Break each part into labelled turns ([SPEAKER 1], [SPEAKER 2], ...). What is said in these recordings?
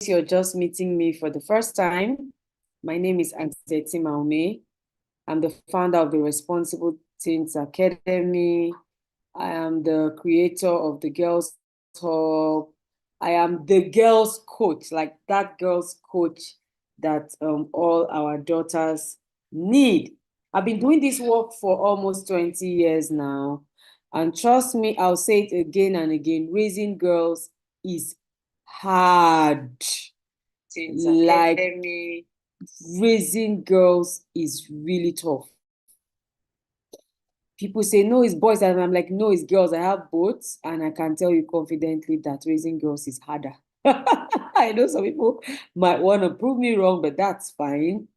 [SPEAKER 1] you're just meeting me for the first time, my name is Auntie Etima Ume. I'm the founder of the Responsible Teens Academy. I am the creator of the Girls Hub. I am the girls coach, like that girls coach that all our daughters need. I've been doing this work for almost 20 years now. And trust me, I'll say it again and again, raising girls is hard. Like raising girls is really tough. People say, no, it's boys. And I'm like, no, it's girls. I have both. And I can tell you confidently that raising girls is harder. I know some people might want to prove me wrong, but that's fine.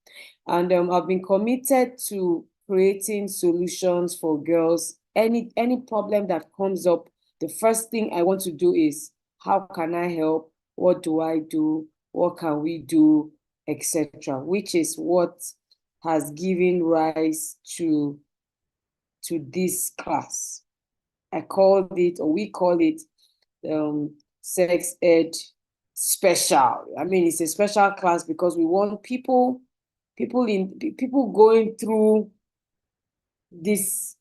[SPEAKER 1] And I've been committed to creating solutions for girls. Any problem that comes up, the first thing I want to do is, how can I help? What do I do? What can we do? Etc. Which is what has given rise to this class. I called it, or we call it, sex ed special. I mean, it's a special class because we want people going through this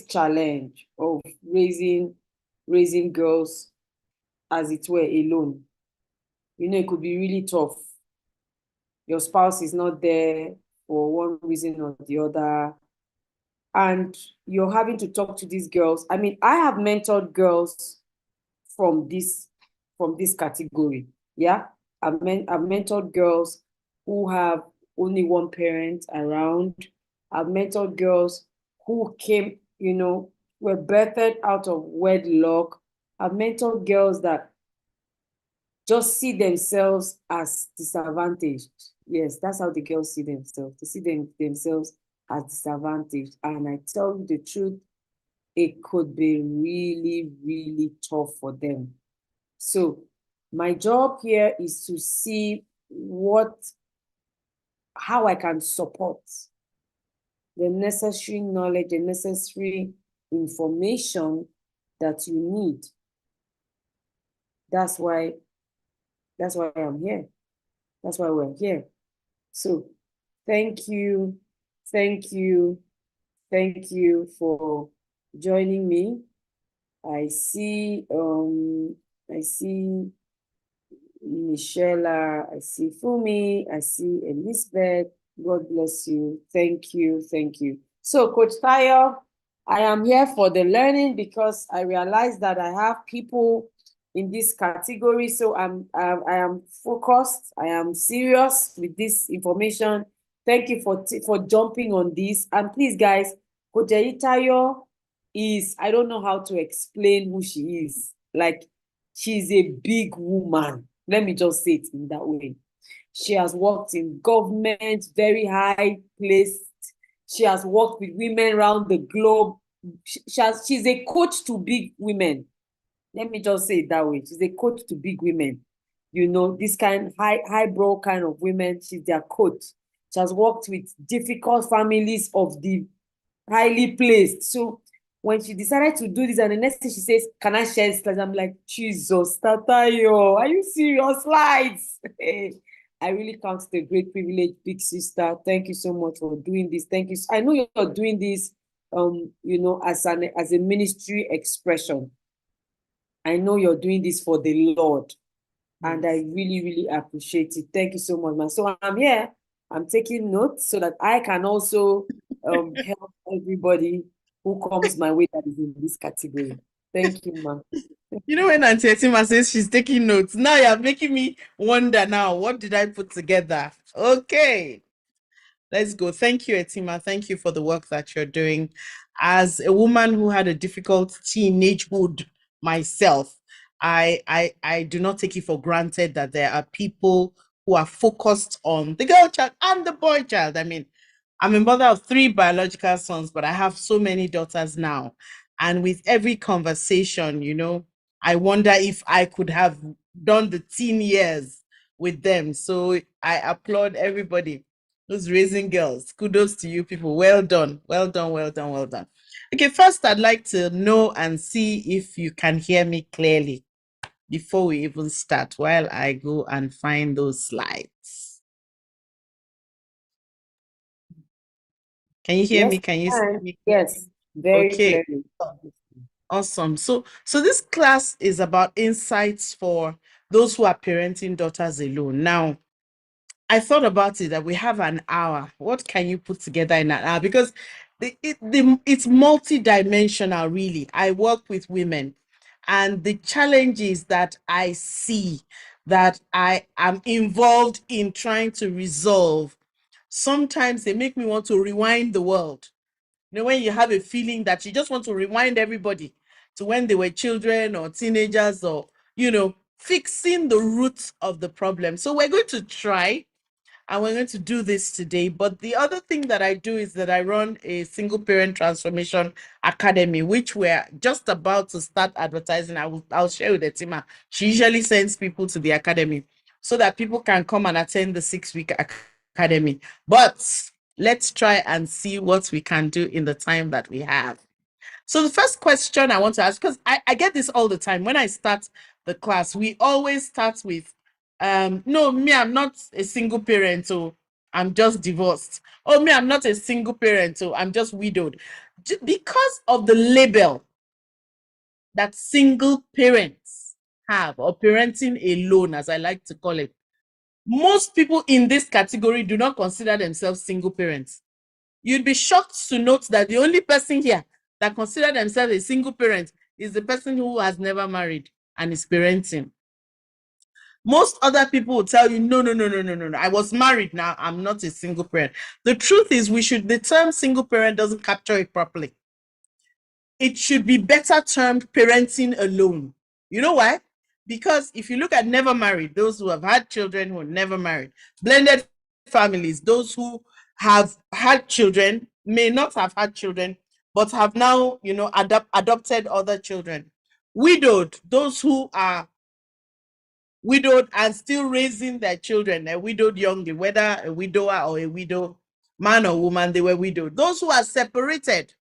[SPEAKER 1] challenge of raising girls, as it were, alone. It could be really tough. Your spouse is not there for one reason or the other, and you're having to talk to these girls. I mean, I have mentored girls from this category. Yeah, I've mentored girls who have only one parent around. I've mentored girls who came, were birthed out of wedlock. I've mentored girls that just see themselves as disadvantaged. Yes, that's how the girls see themselves. They see themselves as disadvantaged. And I tell you the truth, it could be really, really tough for them. So my job here is to see how I can support the necessary knowledge, the necessary information that you need. That's why I'm here. That's why we're here. So thank you for joining me. I see Michelle, I see Fumi, I see Elizabeth. God bless you. Thank you. So, Coach Tayo, I am here for the learning because I realize that I have people in this category. So I am focused. I am serious with this information. Thank you for jumping on this. And please, guys, Coach Tayo is, I don't know how to explain who she is. Like, she's a big woman. Let me just say it in that way. She has worked in government, very high placed. She has worked with women around the globe. She's a coach to big women. Let me just say it that way. She's a coach to big women. This kind highbrow kind of women, she's their coach. She has worked with difficult families of the highly placed. So when she decided to do this, and the next thing she says, can I share slides? I'm like, Jesus, Tatayo, are you serious? Slides? I really count it a great privilege, big sister. Thank you so much for doing this. Thank you. I know you're doing this, as a ministry expression. I know you're doing this for the Lord. And I really, really appreciate it. Thank you so much, man. So I'm here. I'm taking notes so that I can also help everybody who comes my way that is in this category. Thank you, ma'am.
[SPEAKER 2] When Auntie Etima says she's taking notes, now you're making me wonder now, what did I put together? Okay, let's go. Thank you, Etima. Thank you for the work that you're doing. As a woman who had a difficult teenagehood myself, I do not take it for granted that there are people who are focused on the girl child and the boy child. I mean, I'm a mother of 3 biological sons, but I have so many daughters now. And with every conversation, I wonder if I could have done the teen years with them. So I applaud everybody who's raising girls. Kudos to you people. Well done. Well done. Well done. Well done. Okay, first I'd like to know and see if you can hear me clearly. before we even start, while I go and find those slides. Can you hear
[SPEAKER 1] Yes,
[SPEAKER 2] me? Can you see
[SPEAKER 1] and
[SPEAKER 2] me?
[SPEAKER 1] yes, very
[SPEAKER 2] Okay.
[SPEAKER 1] clearly.
[SPEAKER 2] Awesome. So this class is about insights for those who are parenting daughters alone. Now, I thought about it that we have an hour. What can you put together in an hour? Because it's multi-dimensional, really. I work with women, and the challenges that I see that I am involved in trying to resolve, sometimes they make me want to rewind the world. When you have a feeling that you just want to rewind everybody to when they were children or teenagers, or, fixing the roots of the problem. So we're going to try, and we're going to do this today. But the other thing that I do is that I run a single parent transformation academy, which we're just about to start advertising. I'll share with Etima. She usually sends people to the academy so that people can come and attend the 6-week academy. But let's try and see what we can do in the time that we have. So the first question I want to ask, because I get this all the time when I start the class, we always start with, no, me, I'm not a single parent, so I'm just divorced. Oh, me, I'm not a single parent, so I'm just widowed. Because of the label that single parents have, or parenting alone, as I like to call it, most people in this category do not consider themselves single parents. You'd be shocked to note that the only person here that considers themselves a single parent is the person who has never married and is parenting. Most other people will tell you, no, no, no, no, no, no, no. I was married now. I'm not a single parent. The truth is, the term single parent doesn't capture it properly. It should be better termed parenting alone. You know why? Because if you look at never married, those who have had children who are never married, blended families, those who have had children, may not have had children, but have now, adopted other children. Widowed, those who are widowed and still raising their children, a widowed young, whether a widower or a widow, man or woman, they were widowed. Those who are separated,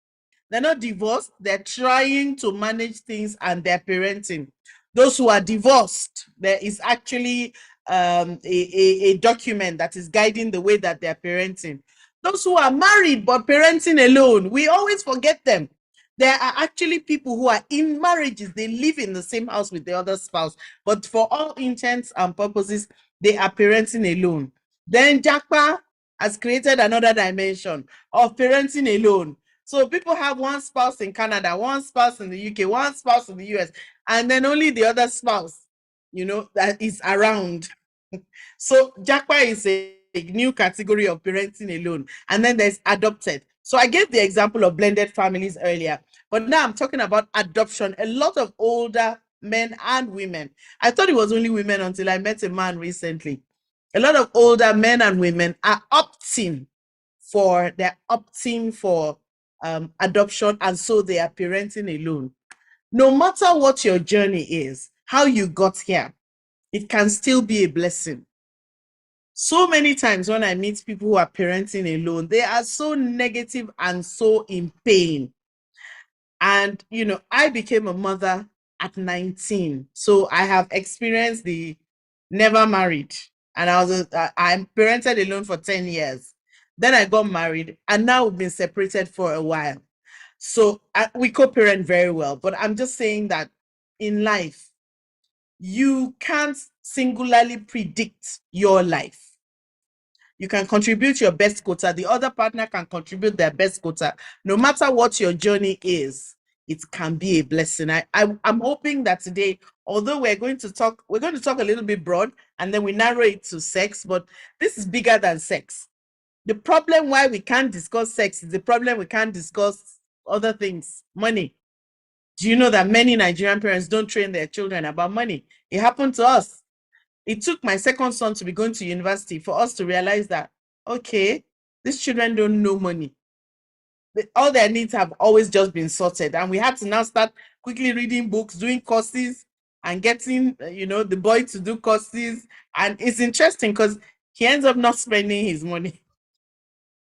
[SPEAKER 2] they're not divorced, they're trying to manage things and they're parenting. Those who are divorced, there is actually a document that is guiding the way that they're parenting. Those who are married but parenting alone, we always forget them. There are actually people who are in marriages, they live in the same house with the other spouse, but for all intents and purposes, they are parenting alone. Then Japa has created another dimension of parenting alone. So people have one spouse in Canada, one spouse in the UK, one spouse in the US, and then only the other spouse, that is around. So Japa is a new category of parenting alone. And then there's adopted. So I gave the example of blended families earlier, but now I'm talking about adoption. A lot of older men and women. I thought it was only women until I met a man recently. A lot of older men and women are opting for adoption, and so they are parenting alone. No matter what your journey is, how you got here, it can still be a blessing. So many times when I meet people who are parenting alone, they are so negative and so in pain. And, I became a mother at 19. So I have experienced the never married. And I'm parented alone for 10 years. Then I got married, and now we've been separated for a while. So we co-parent very well. But I'm just saying that in life, you can't singularly predict your life. You can contribute your best quota. The other partner can contribute their best quota. No matter what your journey is, it can be a blessing. I'm hoping that today, although we're going to talk a little bit broad, and then we narrow it to sex, but this is bigger than sex. The problem why we can't discuss sex is the problem we can't discuss other things. Money. Do you know that many Nigerian parents don't train their children about money? It happened to us. It took my second son to be going to university for us to realize that, okay, these children don't know money. All their needs have always just been sorted. And we had to now start quickly reading books, doing courses, and getting, the boy to do courses. And it's interesting because he ends up not spending his money.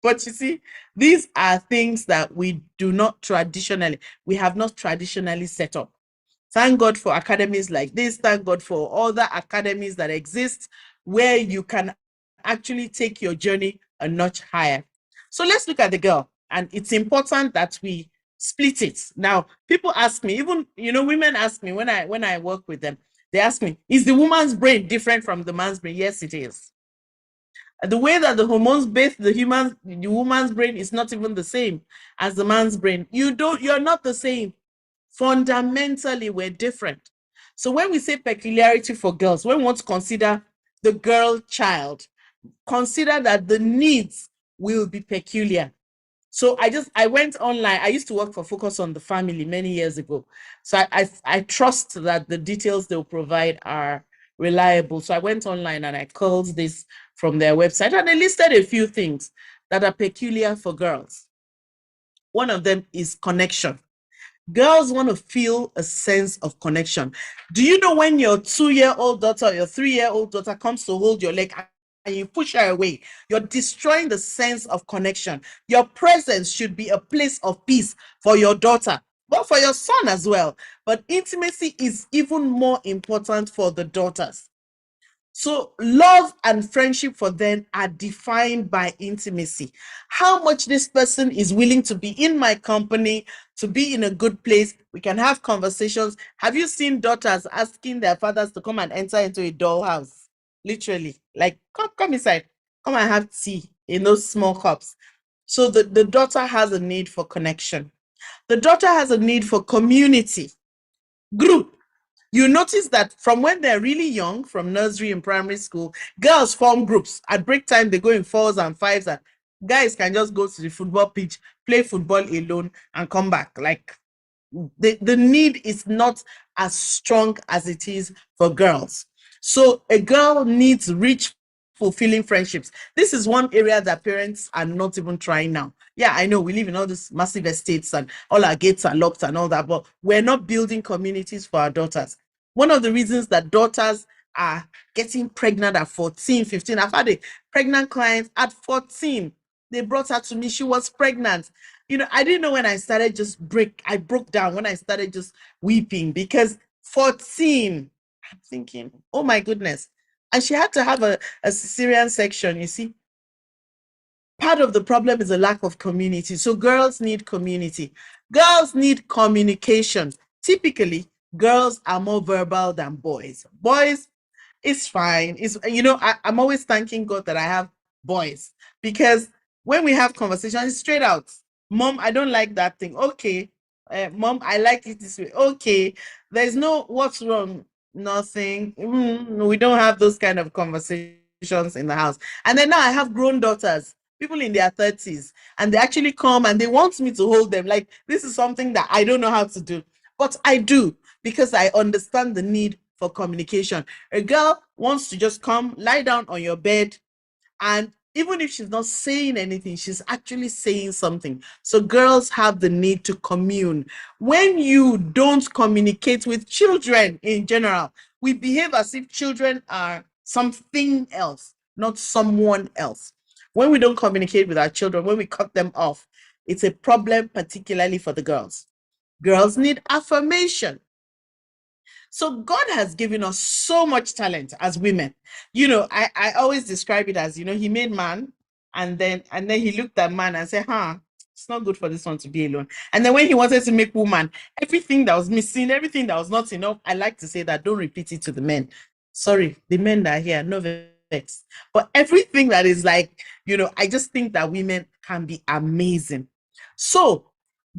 [SPEAKER 2] But you see, these are things that we have not traditionally set up. Thank God for academies like this. Thank God for other academies that exist where you can actually take your journey a notch higher. So let's look at the girl. And it's important that we split it. Now, people ask me, even women ask me when I work with them, they ask me, is the woman's brain different from the man's brain? Yes, it is. The way that the hormones bathe the woman's brain is not even the same as the man's brain. You're not the same. Fundamentally, we're different. So when we say peculiarity for girls, when we want to consider the girl child, consider that the needs will be peculiar. So I went online. I used to work for Focus on the Family many years ago. So I trust that the details they'll provide are reliable. So I went online and I called this from their website, and they listed a few things that are peculiar for girls. One of them is connection. Girls want to feel a sense of connection. Do you know when your 2-year-old daughter or your 3-year-old daughter comes to hold your leg and you push her away, you're destroying the sense of connection. Your presence should be a place of peace for your daughter, but for your son as well. But intimacy is even more important for the daughters. So love and friendship for them are defined by intimacy. How much this person is willing to be in my company, to be in a good place. We can have conversations. Have you seen daughters asking their fathers to come and enter into a dollhouse? Literally, like, come inside, come and have tea in those small cups. So the daughter has a need for connection. The daughter has a need for community, group. You notice that from when they're really young, from nursery and primary school, girls form groups. At break time, they go in 4s and 5s, and guys can just go to the football pitch, play football alone, and come back. Like, the need is not as strong as it is for girls. So a girl needs rich, fulfilling friendships. This is one area that parents are not even trying now. Yeah, I know we live in all these massive estates and all our gates are locked and all that, but we're not building communities for our daughters. One of the reasons that daughters are getting pregnant at 14, 15, I've had a pregnant client at 14. They brought her to me. She was pregnant. I didn't know when I started I broke down when I started just weeping because 14, I'm thinking, oh my goodness. And she had to have a cesarean section, you see. Part of the problem is a lack of community. So girls need community. Girls need communication. Typically, girls are more verbal than boys. Boys, it's fine. I'm always thanking God that I have boys, because when we have conversations, straight out, Mom, I don't like that thing. Okay. Mom, I like it this way. Okay. There's no what's wrong. Nothing. We don't have those kind of conversations in the house. And then now I have grown daughters, people in their 30s, and they actually come and they want me to hold them. Like, this is something that I don't know how to do, but I do, because I understand the need for communication. A girl wants to just come, lie down on your bed, and even if she's not saying anything, she's actually saying something. So girls have the need to commune. When you don't communicate with children in general, we behave as if children are something else, not someone else. When we don't communicate with our children, when we cut them off, it's a problem, particularly for the girls. Girls need affirmation. So God has given us so much talent as women. I always describe it as, he made man, and then he looked at man and said, it's not good for this one to be alone. And then when he wanted to make woman, everything that was missing, everything that was not enough, I like to say that, don't repeat it to the men. Sorry, the men that are here, no vex. But everything that is like, I just think that women can be amazing. So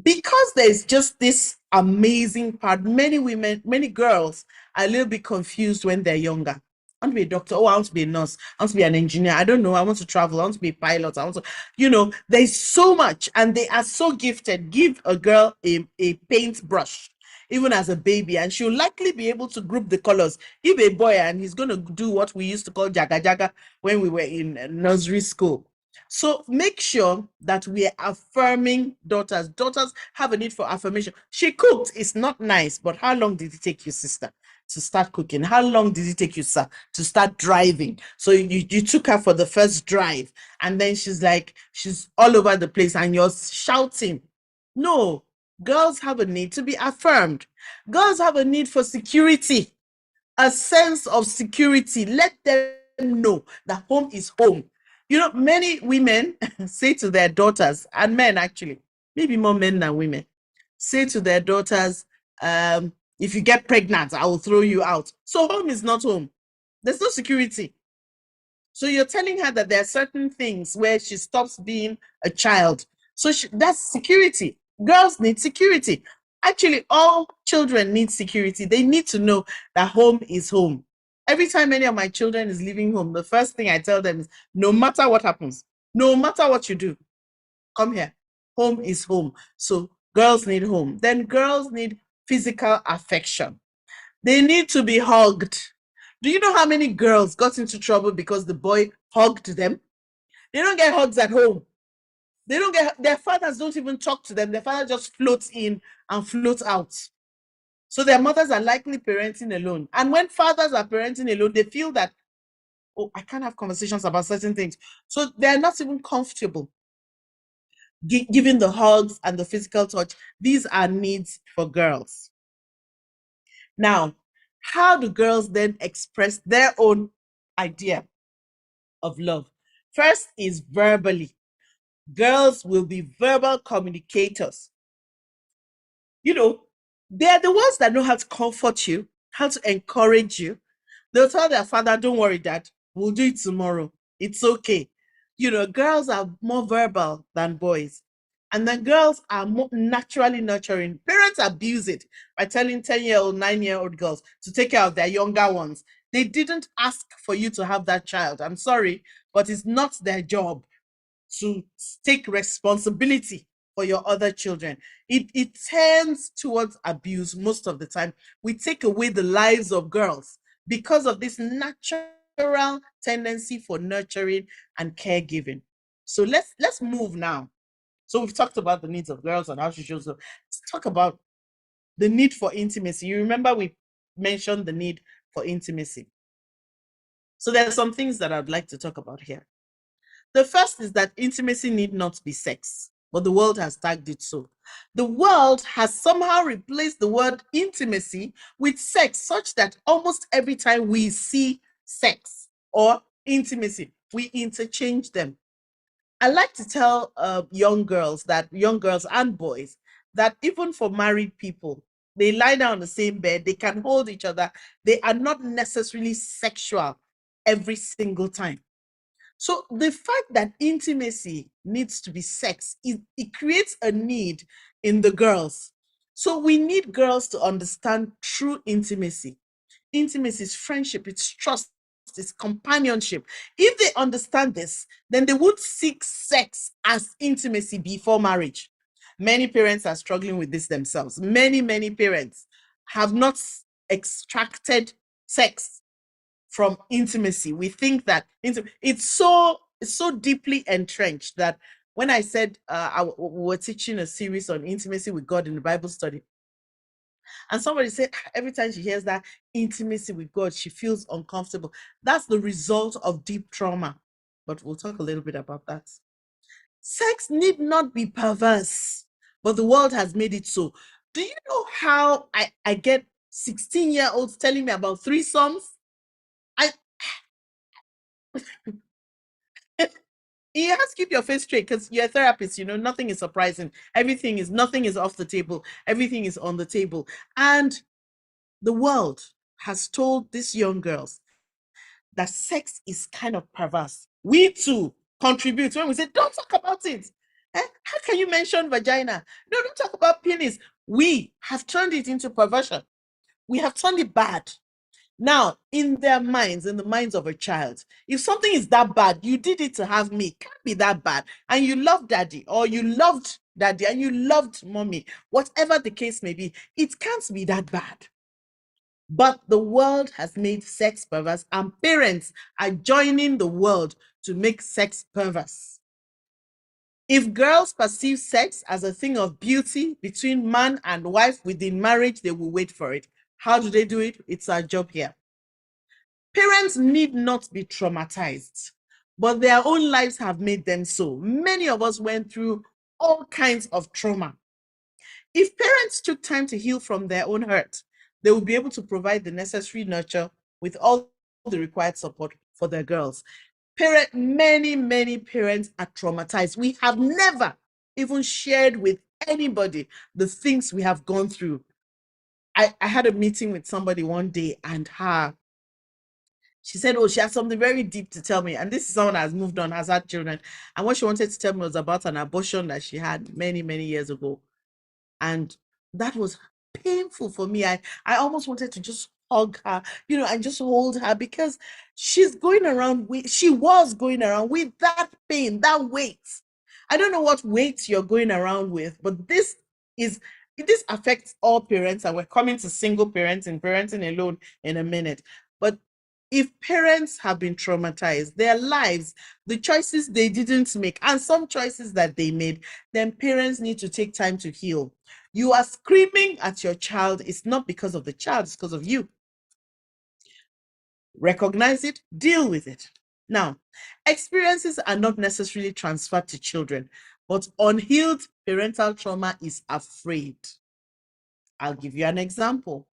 [SPEAKER 2] because there's just this amazing part, many girls are a little bit confused when they're younger. I want to be a doctor. Oh, I want to be a nurse. I want to be an engineer. I don't know. I want to travel. I want to be a pilot. I want to, there's so much, and they are so gifted. Give a girl a paintbrush, even as a baby, and she'll likely be able to group the colors. Give a boy, and he's going to do what we used to call jaga jaga when we were in nursery school. So make sure that we are affirming daughters. Daughters have a need for affirmation. She cooked. It's not nice, but how long did it take you, sister, to start cooking? How long did it take you, sir, to start driving? So you took her for the first drive, and then she's all over the place, and you're shouting. No, Girls have a need to be affirmed. Girls have a need for security, a sense of security. Let them know that home is home. You know, many women say to their daughters, and men actually, maybe more men than women, say to their daughters, if you get pregnant, I will throw you out. So home is not home. There's no security. So you're telling her that there are certain things where she stops being a child. So that's security. Girls need security. Actually, all children need security. They need to know that home is home. Every time any of my children is leaving home, the first thing I tell them is, no matter what happens, no matter what you do, come here. Home is home. So girls need home. Then girls need physical affection. They need to be hugged. Do you know how many girls got into trouble because the boy hugged them? They don't get hugs at home. They don't get, their fathers don't even talk to them. Their father just floats in and floats out. So their mothers are likely parenting alone. And when fathers are parenting alone, they feel that, oh, I can't have conversations about certain things. So they're not even comfortable giving the hugs and the physical touch. These are needs for girls. Now, how do girls then express their own idea of love? First is verbally. Girls will be verbal communicators. You know, they're the ones that know how to comfort you, how to encourage you. They'll tell their father, don't worry, dad, we'll do it tomorrow. It's okay. You know, girls are more verbal than boys. And then girls are more naturally nurturing. Parents abuse it by telling 10-year-old, 9-year-old girls to take care of their younger ones. They didn't ask for you to have that child. I'm sorry, but it's not their job to take responsibility for your other children. It tends towards abuse most of the time. We take away the lives of girls because of this natural tendency for nurturing and caregiving. So let's move now. So we've talked about the needs of girls and how she shows up. Let's talk about the need for intimacy. You remember we mentioned the need for intimacy. So there are some things that I'd like to talk about here. The first is that intimacy need not be sex, but the world has tagged it so. The world has somehow replaced the word intimacy with sex, such that almost every time we see sex or intimacy, we interchange them. I like to tell young girls and boys that even for married people, they lie down on the same bed, they can hold each other, they are not necessarily sexual every single time. So the fact that intimacy needs to be sex, it creates a need in the girls. So we need girls to understand true intimacy. Intimacy is friendship, it's trust, it's companionship. If they understand this, then they would seek sex as intimacy before marriage. Many parents are struggling with this themselves. Many parents have not extracted sex from intimacy. We think that it's so deeply entrenched that when I said we were teaching a series on intimacy with God in the Bible study, and somebody said every time she hears that intimacy with God, she feels uncomfortable. That's the result of deep trauma. But we'll talk a little bit about that. Sex need not be perverse, but the world has made it so. Do you know how I get 16-year-olds telling me about threesomes? I You have to keep your face straight because you're a therapist, nothing is surprising. Nothing is off the table. Everything is on the table. And the world has told these young girls that sex is kind of perverse. We too contribute when we say, don't talk about it. How can you mention vagina? No, don't talk about penis. We have turned it into perversion. We have turned it bad. Now, in their minds, in the minds of a child, if something is that bad, you did it to have me, it can't be that bad. And you love daddy, or you loved daddy, and you loved mommy, whatever the case may be, it can't be that bad. But the world has made sex perverse, and parents are joining the world to make sex perverse. If girls perceive sex as a thing of beauty between man and wife within marriage, they will wait for it. How do they do it? It's our job here. Parents need not be traumatized, but their own lives have made them so. Many of us went through all kinds of trauma. If parents took time to heal from their own hurt, they would be able to provide the necessary nurture with all the required support for their girls. Many parents are traumatized. We have never even shared with anybody the things we have gone through. I had a meeting with somebody one day, and she said, oh, she has something very deep to tell me. And this is someone that has moved on, has had children. And what she wanted to tell me was about an abortion that she had many years ago. And that was painful for me. I almost wanted to just hug her, and just hold her, because she was going around with that pain, that weight. I don't know what weight you're going around with, but this affects all parents, and we're coming to single parents and parenting alone in a minute. But if parents have been traumatized, their lives, the choices they didn't make, and some choices that they made, then parents need to take time to heal. You are screaming at your child, it's not because of the child, it's because of you. Recognize it, deal with it. Now, experiences are not necessarily transferred to children, but unhealed parental trauma is afraid. I'll give you an example.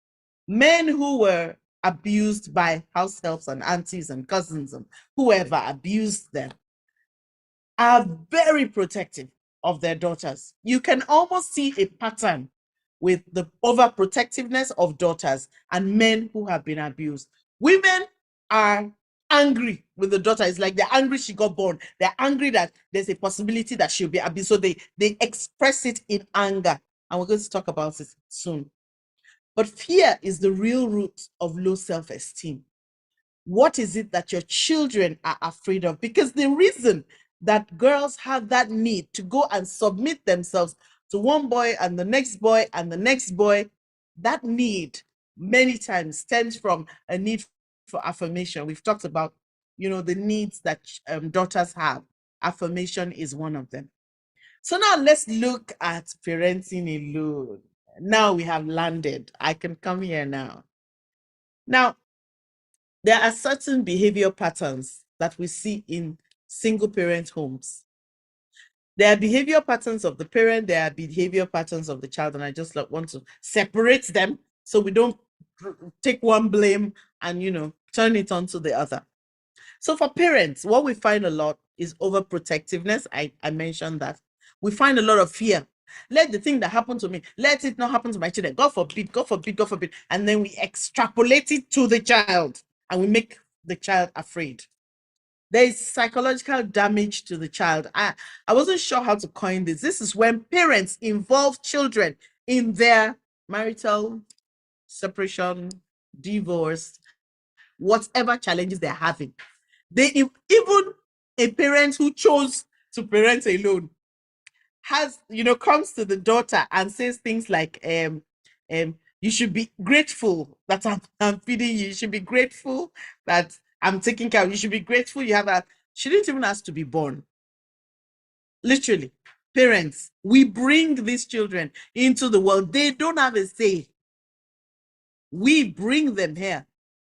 [SPEAKER 2] Men who were abused by house helps and aunties and cousins and whoever abused them are very protective of their daughters. You can almost see a pattern with the overprotectiveness of daughters and men who have been abused. Women are angry with the daughter. It's like they're angry she got born. They're angry that there's a possibility that she'll be abused. So they express it in anger. And we're going to talk about it soon. But fear is the real root of low self-esteem. What is it that your children are afraid of? Because the reason that girls have that need to go and submit themselves to one boy and the next boy and the next boy, that need many times stems from a need for affirmation. We've talked about, the needs that daughters have. Affirmation is one of them. So now let's look at parenting alone. Now we have landed. I can come here now. Now, there are certain behavior patterns that we see in single parent homes. There are behavior patterns of the parent, there are behavior patterns of the child, and I just want to separate them so we don't take one blame and, turn it onto the other. So for parents, what we find a lot is overprotectiveness. I mentioned that. We find a lot of fear. Let the thing that happened to me, let it not happen to my children. God forbid, God forbid, God forbid. And then we extrapolate it to the child and we make the child afraid. There is psychological damage to the child. I wasn't sure how to coin this. This is when parents involve children in their marital separation, divorce, whatever challenges they're having. Even a parent who chose to parent alone comes to the daughter and says things like, you should be grateful that I'm feeding you. You should be grateful that I'm taking care of you. You should be grateful you have a. She didn't even ask to be born. Literally, parents, we bring these children into the world. They don't have a say. We bring them here.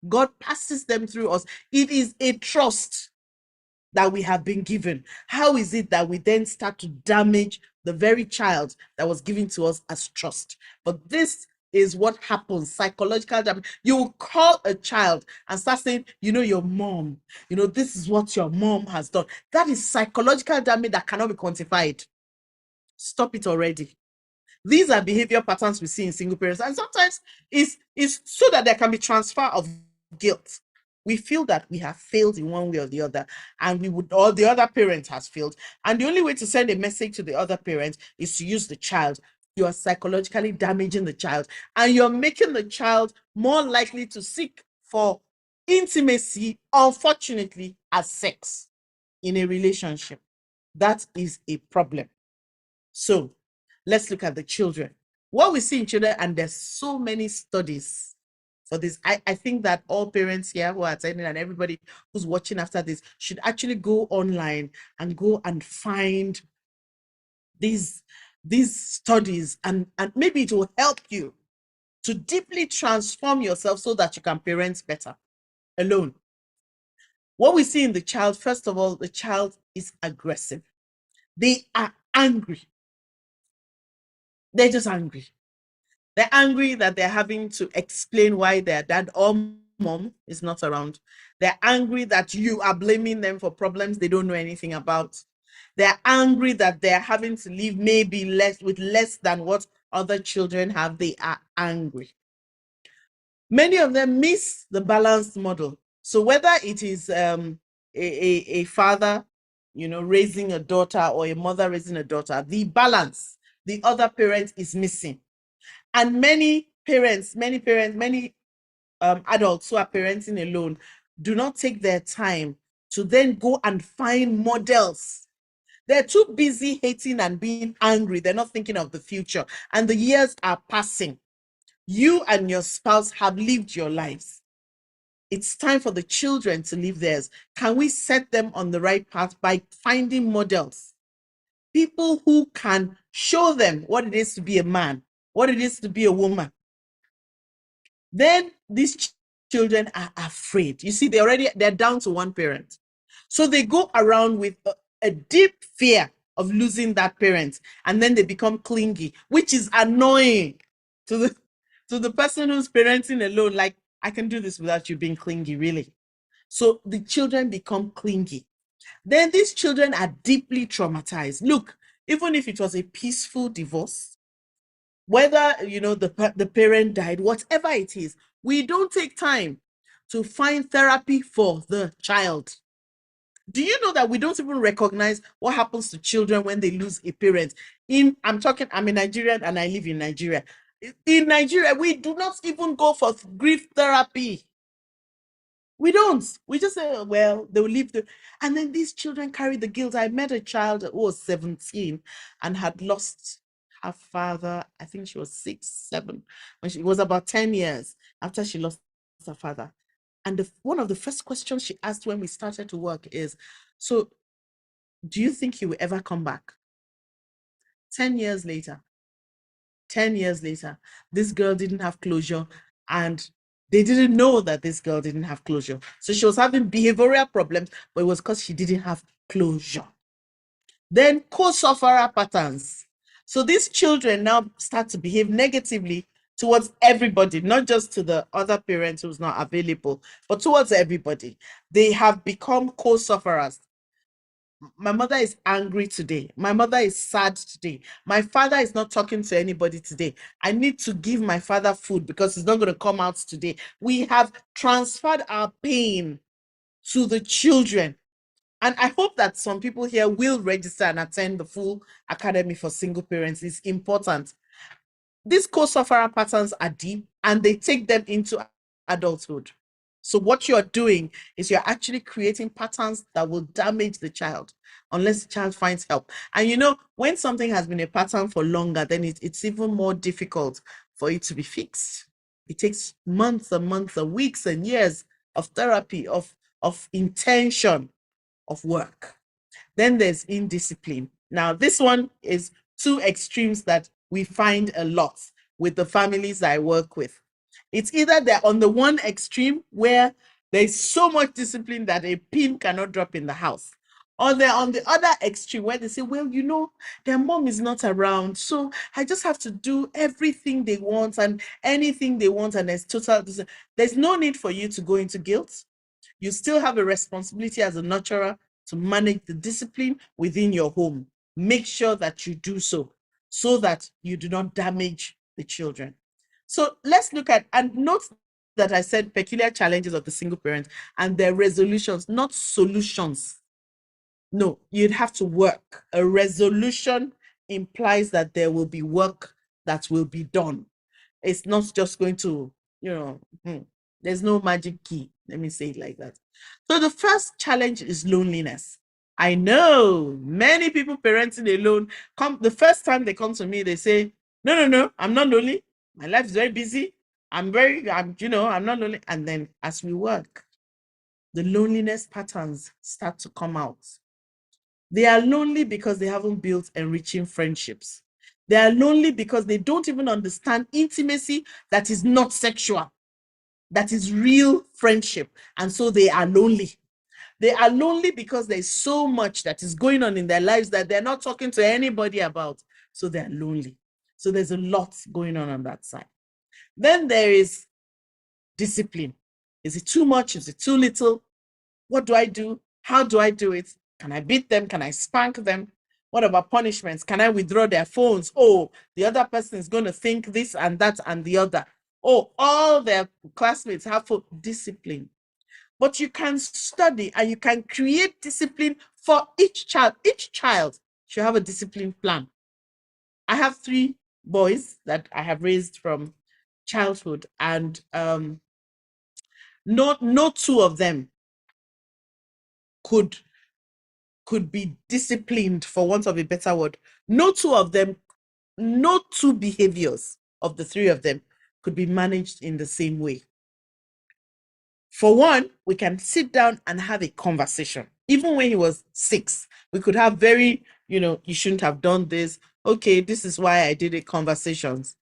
[SPEAKER 2] God passes them through us. It is a trust that we have been given. How is it that we then start to damage the very child that was given to us as trust? But this is what happens, psychological damage. You will call a child and start saying, your mom, this is what your mom has done. That is psychological damage that cannot be quantified. Stop it already. These are behavior patterns we see in single parents, and sometimes it's so that there can be transfer of guilt. We feel that we have failed in one way or the other, and or the other parent has failed. And the only way to send a message to the other parent is to use the child. You are psychologically damaging the child, and you're making the child more likely to seek for intimacy, unfortunately, as sex in a relationship. That is a problem. So let's look at the children. What we see in children, and there's so many studies for this. I think that all parents here who are attending and everybody who's watching after this should actually go online and go and find these studies, and maybe it will help you to deeply transform yourself so that you can parent better alone. What we see in the child, first of all, the child is aggressive. They are angry. They're just angry. They're angry that they're having to explain why their dad or mom is not around. They're angry that you are blaming them for problems they don't know anything about. They're angry that they're having to live maybe less than what other children have. They are angry. Many of them miss the balanced model. So whether it is a father, raising a daughter, or a mother raising a daughter, the balance, the other parent is missing. And many parents, many adults who are parenting alone do not take their time to then go and find models. They're too busy hating and being angry. They're not thinking of the future. And the years are passing. You and your spouse have lived your lives. It's time for the children to live theirs. Can we set them on the right path by finding models? People who can show them what it is to be a man, what it is to be a woman. Then these children are afraid. You see, they're down to one parent. So they go around with a deep fear of losing that parent, and then they become clingy, which is annoying to the person who's parenting alone. Like, I can do this without you being clingy, really. So the children become clingy. Then these children are deeply traumatized. Look, even if it was a peaceful divorce, whether the parent died, whatever it is, we don't take time to find therapy for the child. Do you know that we don't even recognize what happens to children when they lose a parent? I'm a Nigerian and I live in Nigeria. In Nigeria, we do not even go for grief therapy. We don't. We just say, well, they will leave and then these children carry the guilt. I met a child who was 17 and had lost her father. I think she was 6, 7, when she was about 10 years after she lost her father. And one of the first questions she asked when we started to work is, so do you think he will ever come back? 10 years later, this girl didn't have closure, and they didn't know that this girl didn't have closure. So she was having behavioral problems, but it was because she didn't have closure. Then co-sufferer patterns. So these children now start to behave negatively towards everybody, not just to the other parent who's not available, but towards everybody. They have become co-sufferers. My mother is angry today. My mother is sad today. My father is not talking to anybody today. I need to give my father food because he's not going to come out today. We have transferred our pain to the children. And I hope that some people here will register and attend the full Academy for Single Parents. It's important. These co-sufferer patterns are deep and they take them into adulthood. So what you're doing is you're actually creating patterns that will damage the child unless the child finds help. And when something has been a pattern for longer, then it's even more difficult for it to be fixed. It takes months and months and weeks and years of therapy, of intention, of work. Then there's indiscipline. Now, this one is two extremes that we find a lot with the families I work with. It's either they're on the one extreme where there's so much discipline that a pin cannot drop in the house, or they're on the other extreme where they say, well, their mom is not around, so I just have to do everything they want and anything they want, and there's no need for you to go into guilt. You still have a responsibility as a nurturer to manage the discipline within your home. Make sure that you do so that you do not damage the children. So let's look at, and note that I said peculiar challenges of the single parent and their resolutions, not solutions. No, you'd have to work. A resolution implies that there will be work that will be done. It's not just going to, there's no magic key. Let me say it like that. So the first challenge is loneliness. I know many people parenting alone the first time they come to me, they say, no, I'm not lonely. My life is very busy. I'm not lonely. And then as we work, the loneliness patterns start to come out. They are lonely because they haven't built enriching friendships. They are lonely because they don't even understand intimacy that is not sexual, that is real friendship. And so they are lonely. They are lonely because there's so much that is going on in their lives that they're not talking to anybody about. So they're lonely. So there's a lot going on that side. Then there is discipline. Is it too much? Is it too little? What do I do? How do I do it? Can I beat them? Can I spank them? What about punishments? Can I withdraw their phones? Oh, the other person is going to think this and that and the other. Oh, all their classmates have for discipline. But you can study and you can create discipline for each child. Each child should have a discipline plan. I have 3 boys that I have raised from childhood, and no 2 of them could be disciplined, for want of a better word. No 2 of them, no 2 behaviors of the 3 of them could be managed in the same way. For one, we can sit down and have a conversation. Even when he was 6, we could have very, you shouldn't have done this. Okay, this is why I did it conversations.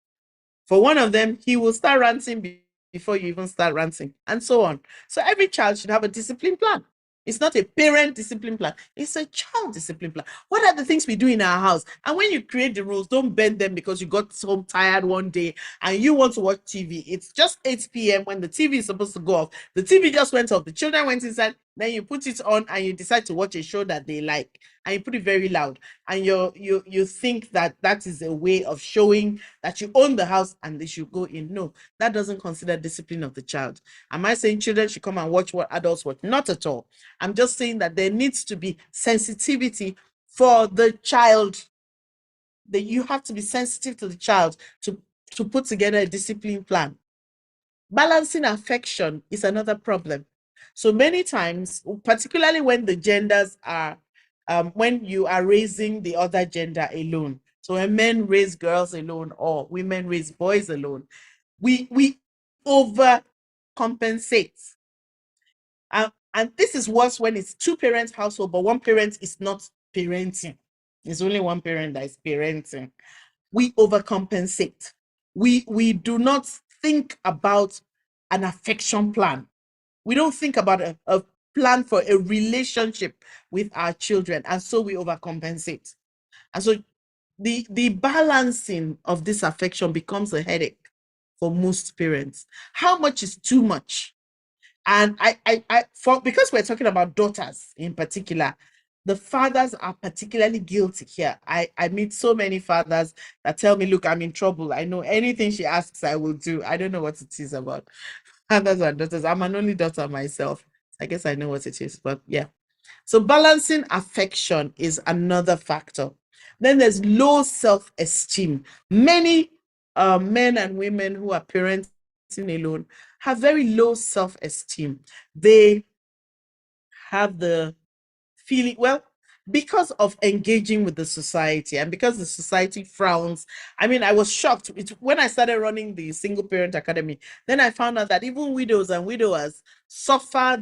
[SPEAKER 2] For one of them, he will start ranting before you even start ranting, and so on. So every child should have a discipline plan. It's not a parent discipline plan. It's a child discipline plan. What are the things we do in our house? And when you create the rules, don't bend them because you got so tired one day and you want to watch TV. It's just 8 p.m. when the TV is supposed to go off. The TV just went off. The children went inside. Then you put it on and you decide to watch a show that they like. And you put it very loud. And you think that is a way of showing that you own the house and they should go in. No, that doesn't consider discipline of the child. Am I saying children should come and watch what adults watch? Not at all. I'm just saying that there needs to be sensitivity for the child. That you have to be sensitive to the child to put together a discipline plan. Balancing affection is another problem. So many times, particularly when the genders are, when you are raising the other gender alone. So when men raise girls alone or women raise boys alone, we overcompensate. And this is worse when it's 2-parent household, but one parent is not parenting. It's only one parent that is parenting. We overcompensate. We do not think about an affection plan. We don't think about a plan for a relationship with our children, and so we overcompensate. And so the balancing of this affection becomes a headache for most parents. How much is too much? And because we're talking about daughters in particular, the fathers are particularly guilty here. I meet so many fathers that tell me, look, I'm in trouble. I know anything she asks, I will do. I don't know what it is about fathers and daughters. I'm an only daughter myself. I guess I know what it is, but yeah. So balancing affection is another factor. Then there's low self-esteem. Many men and women who are parenting alone have very low self-esteem. They have the feeling, well, because of engaging with the society and because the society frowns. I mean, I was shocked when I started running the Single Parent Academy. Then I found out that even widows and widowers suffer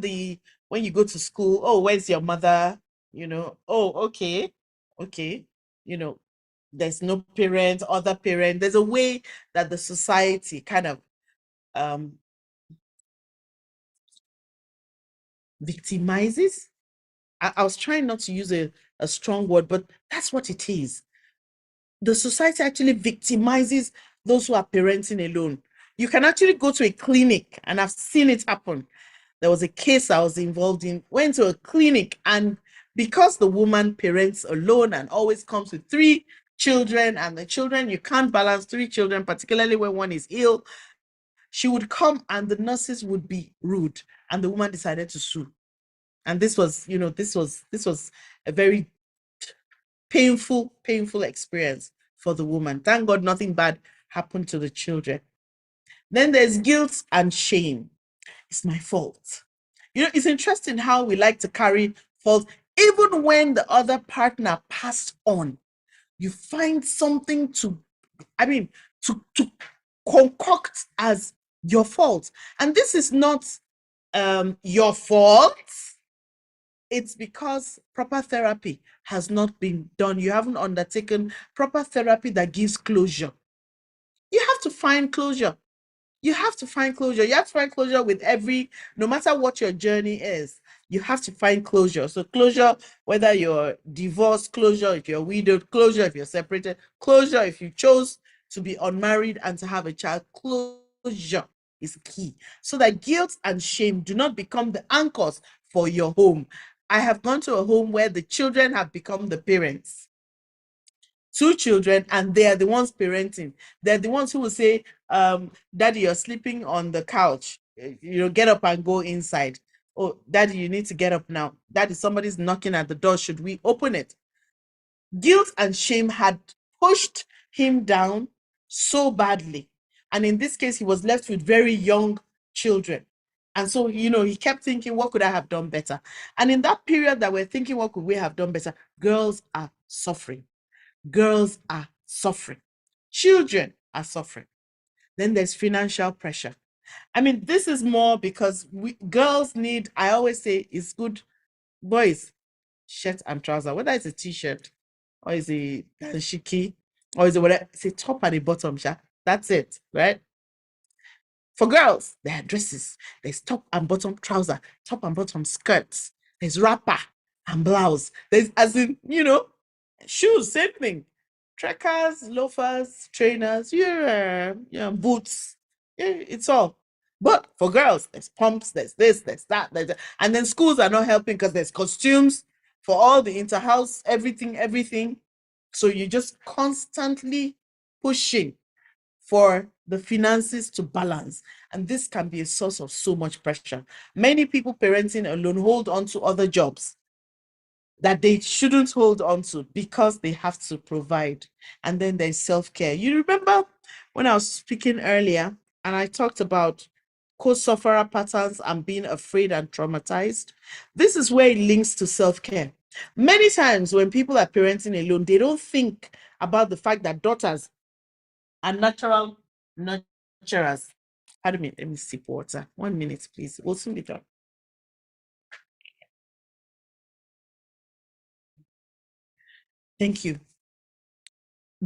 [SPEAKER 2] when you go to school, oh, where's your mother? Oh, okay. There's no parent, other parent. There's a way that the society kind of victimizes. I was trying not to use a strong word, but that's what it is. The society actually victimizes those who are parenting alone. You can actually go to a clinic, and I've seen it happen. There was a case I was involved in, went to a clinic, and because the woman parents alone and always comes with 3 children, and the children, you can't balance 3 children, particularly when one is ill, she would come and the nurses would be rude, and the woman decided to sue. And this was a very painful experience for the woman. Thank God nothing bad happened to the children. Then there's guilt and shame. It's my fault. It's interesting how we like to carry fault. Even when the other partner passed on, you find something to concoct as your fault. And this is not your fault. It's because proper therapy has not been done. You haven't undertaken proper therapy that gives closure. You have to find closure. You have to find closure. You have to find closure with no matter what your journey is, you have to find closure. So closure, whether you're divorced, closure if you're widowed, closure if you're separated, closure if you chose to be unmarried and to have a child. Closure is key, so that guilt and shame do not become the anchors for your home. I have gone to a home where the children have become the parents. Two children, and they are the ones parenting. They're the ones who will say, Daddy, you're sleeping on the couch. Get up and go inside. Oh, Daddy, you need to get up now. Daddy, somebody's knocking at the door. Should we open it? Guilt and shame had pushed him down so badly. And in this case, he was left with very young children. And so, he kept thinking, what could I have done better? And in that period that we're thinking, what could we have done better? Girls are suffering. Girls are suffering. Children are suffering. Then there's financial pressure. I mean, this is more because girls need, I always say, it's good, boys, shirt and trouser, whether it's a t-shirt or is a shiki or is it whatever, it's a top and a bottom, that's it, right? For girls, there are dresses. There's top and bottom trouser, top and bottom skirts. There's wrapper and blouse. There's, as in, shoes, same thing. Trekkers, loafers, trainers, boots. Yeah, it's all. But for girls, there's pumps, there's this, there's that, and then schools are not helping because there's costumes for all the interhouse, everything. So you're just constantly pushing for the finances to balance. And this can be a source of so much pressure. Many people parenting alone hold on to other jobs that they shouldn't hold on to because they have to provide. And then there's self-care. You remember when I was speaking earlier and I talked about co-sufferer patterns and being afraid and traumatized? This is where it links to self-care. Many times when people are parenting alone, they don't think about the fact that daughters are natural nurturers. Pardon me, let me sip water. 1 minute, please. We'll soon be done. Thank you.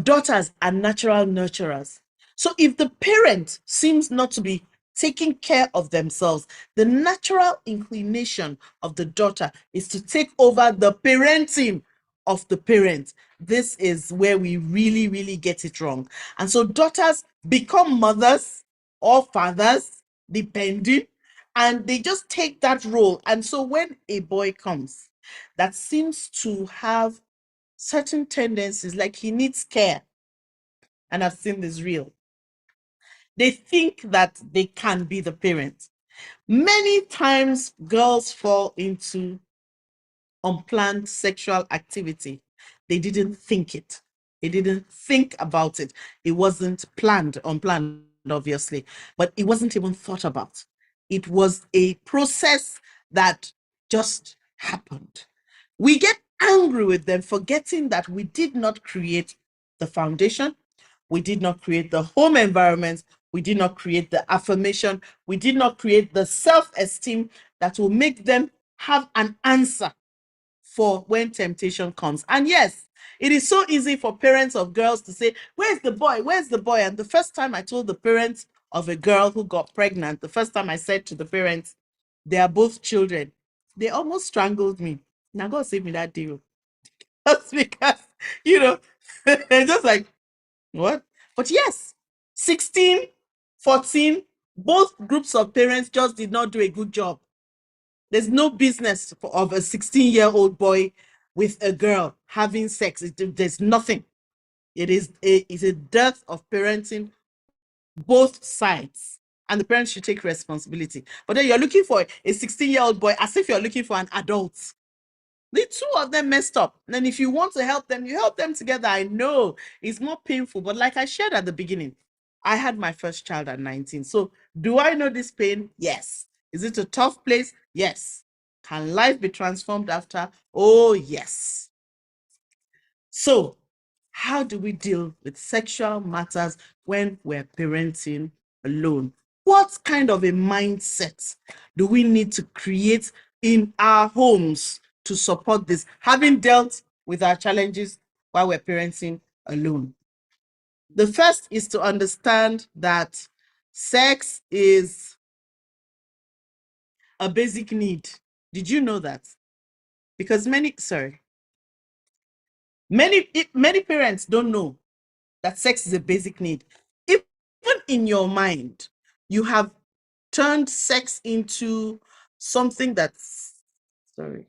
[SPEAKER 2] Daughters are natural nurturers. So if the parent seems not to be taking care of themselves, the natural inclination of the daughter is to take over the parenting of the parent. This is where we really, really get it wrong. And so daughters become mothers or fathers, depending, and they just take that role. And so when a boy comes that seems to have certain tendencies, like he needs care, and I've seen this real, they think that they can be the parent. Many times girls fall into unplanned sexual activity. They didn't think it. They didn't think about it. It wasn't unplanned, obviously, but it wasn't even thought about. It was a process that just happened. We get angry with them, forgetting that we did not create the foundation. We did not create the home environment. We did not create the affirmation. We did not create the self-esteem that will make them have an answer for when temptation comes. And yes, it is so easy for parents of girls to say, where's the boy? Where's the boy? And the first time I told the parents of a girl who got pregnant, the first time I said to the parents, they are both children, they almost strangled me. Now God save me that deal. That's because, they're just like, what? But yes, 16, 14, both groups of parents just did not do a good job. There's no business of a 16-year-old boy with a girl having sex. There's nothing. It's a dearth of parenting, both sides. And the parents should take responsibility. But then you're looking for a 16-year-old boy as if you're looking for an adult. The two of them messed up. And if you want to help them, you help them together. I know it's more painful, but like I shared at the beginning, I had my first child at 19. So do I know this pain? Yes. Is it a tough place? Yes. Can life be transformed after? Oh, yes. So how do we deal with sexual matters when we're parenting alone? What kind of a mindset do we need to create in our homes to support this, having dealt with our challenges while we're parenting alone? The first is to understand that sex is a basic need. Did you know that? Because many parents don't know that sex is a basic need. Even in your mind, you have turned sex into something that's, sorry,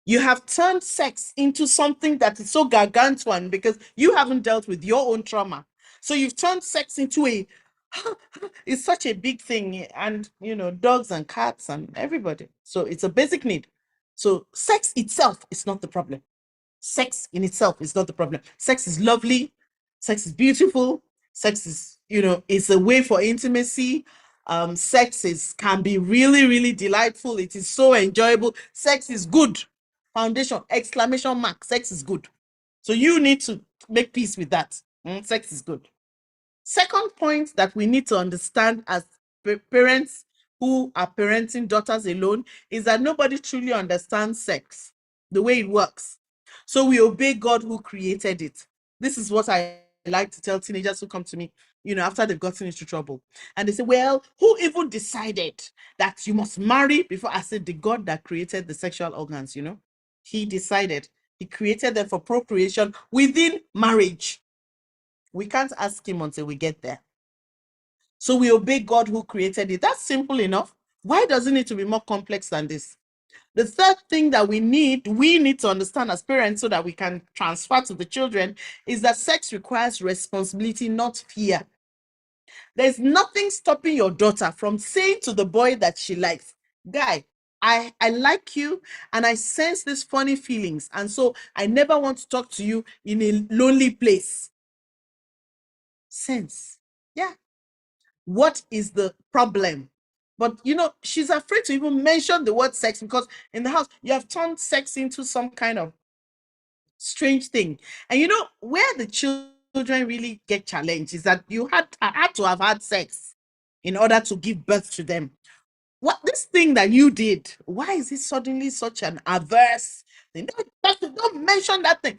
[SPEAKER 2] you have turned sex into something that is so gargantuan because you haven't dealt with your own trauma. So you've turned sex into a, it's such a big thing, and dogs and cats and everybody. So it's a basic need. So sex itself is not the problem. Sex in itself is not the problem. Sex is lovely. Sex is beautiful. Sex is, it's a way for intimacy. Sex can be really, really delightful. It is so enjoyable. Sex is good. Foundation, exclamation mark. Sex is good. So you need to make peace with that. Sex is good. Second point that we need to understand as parents who are parenting daughters alone is that nobody truly understands sex, the way it works. So we obey God who created it. This is what I like to tell teenagers who come to me, after they've gotten into trouble. And they say, well, who even decided that you must marry before? I said, the God that created the sexual organs, he decided. He created them for procreation within marriage. We can't ask him until we get there. So we obey God who created it. That's simple enough. Why does it need to be more complex than this? The third thing that we need to understand as parents so that we can transfer to the children is that sex requires responsibility, not fear. There's nothing stopping your daughter from saying to the boy that she likes, guy, I like you and I sense these funny feelings. And so I never want to talk to you in a lonely place. Sense. Yeah. What is the problem? But she's afraid to even mention the word sex because in the house you have turned sex into some kind of strange thing. And where the children really get challenged is that you had to have had sex in order to give birth to them. What this thing that you did, why is it suddenly such an adverse thing? Don't mention that thing.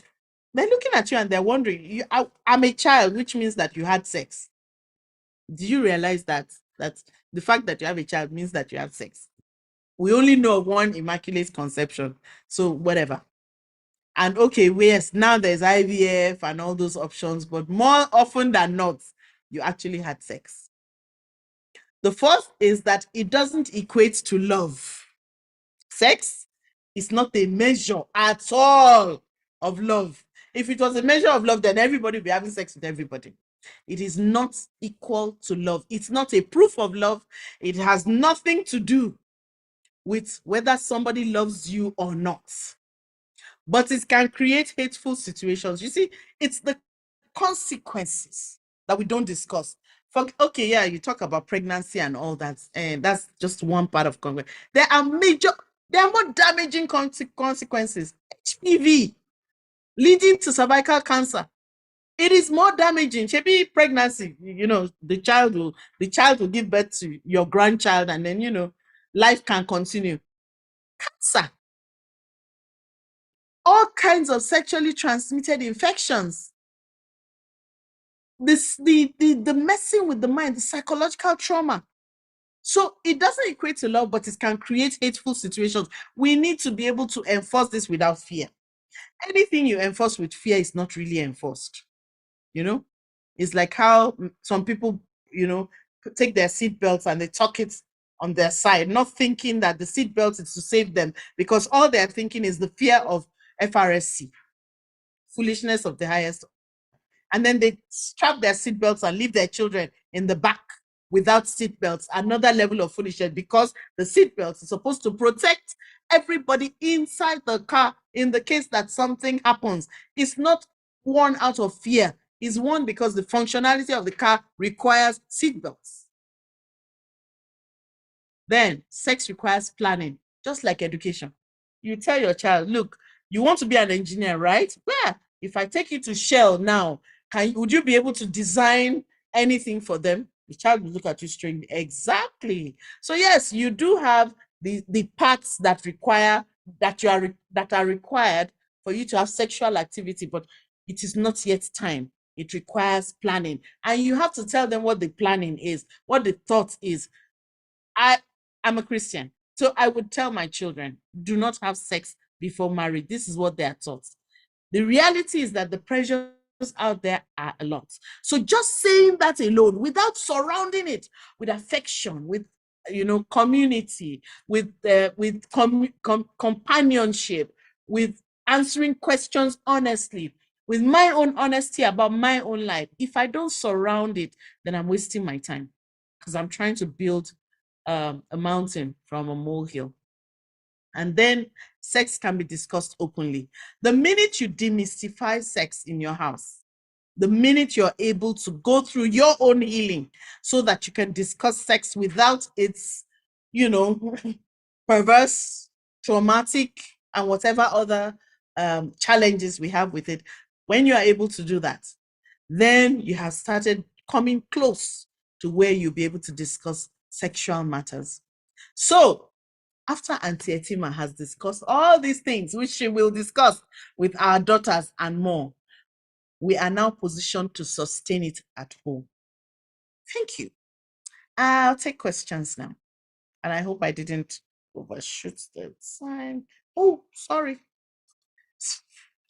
[SPEAKER 2] They're looking at you and they're wondering, I'm a child, which means that you had sex. Do you realize that the fact that you have a child means that you have sex? We only know one immaculate conception, so whatever. And okay, yes, now there's IVF and all those options, but more often than not, you actually had sex. The fourth is that it doesn't equate to love. Sex is not a measure at all of love. If it was a measure of love, then everybody would be having sex with everybody. It is not equal to love. It's not a proof of love. It has nothing to do with whether somebody loves you or not. But it can create hateful situations. You see, it's the consequences that we don't discuss. Okay, yeah, you talk about pregnancy and all that, and that's just one part of Congress. There are more damaging consequences. HPV leading to cervical cancer. It is more damaging. Maybe pregnancy, the child will give birth to your grandchild, and then life can continue. Cancer, all kinds of sexually transmitted infections. The messing with the mind, the psychological trauma. So it doesn't equate to love, but it can create hateful situations. We need to be able to enforce this without fear. Anything you enforce with fear is not really enforced. It's like how some people, take their seatbelts and they tuck it on their side, not thinking that the seatbelt is to save them, because all they're thinking is the fear of FRSC, foolishness of the highest. And then they strap their seatbelts and leave their children in the back without seatbelts. Another level of foolishness, because the seatbelt is supposed to protect everybody inside the car in the case that something happens. It's not worn out of fear. It's worn because the functionality of the car requires seatbelts. Then sex requires planning, just like education. You tell your child, look, you want to be an engineer, right? Well, if I take you to Shell now, would you be able to design anything for them? The child will look at you strangely. Exactly. So yes, you do have the parts that are required for you to have sexual activity, but it is not yet time. It requires planning, and you have to tell them what the planning is, what the thought is. I'm a Christian, so I would tell my children, do not have sex before marriage. This is what they are taught. The reality is that the pressures out there are a lot. So just saying that alone, without surrounding it with affection, with community, with companionship, with answering questions honestly, with my own honesty about my own life. If I don't surround it, then I'm wasting my time, because I'm trying to build a mountain from a molehill. And then sex can be discussed openly. The minute you demystify sex in your house, the minute you're able to go through your own healing so that you can discuss sex without its, perverse, traumatic, and whatever other challenges we have with it, when you are able to do that, then you have started coming close to where you'll be able to discuss sexual matters. So after Auntie Etima has discussed all these things, which she will discuss with our daughters and more, we are now positioned to sustain it at home. Thank you. I'll take questions now. And I hope I didn't overshoot the time. Oh, sorry.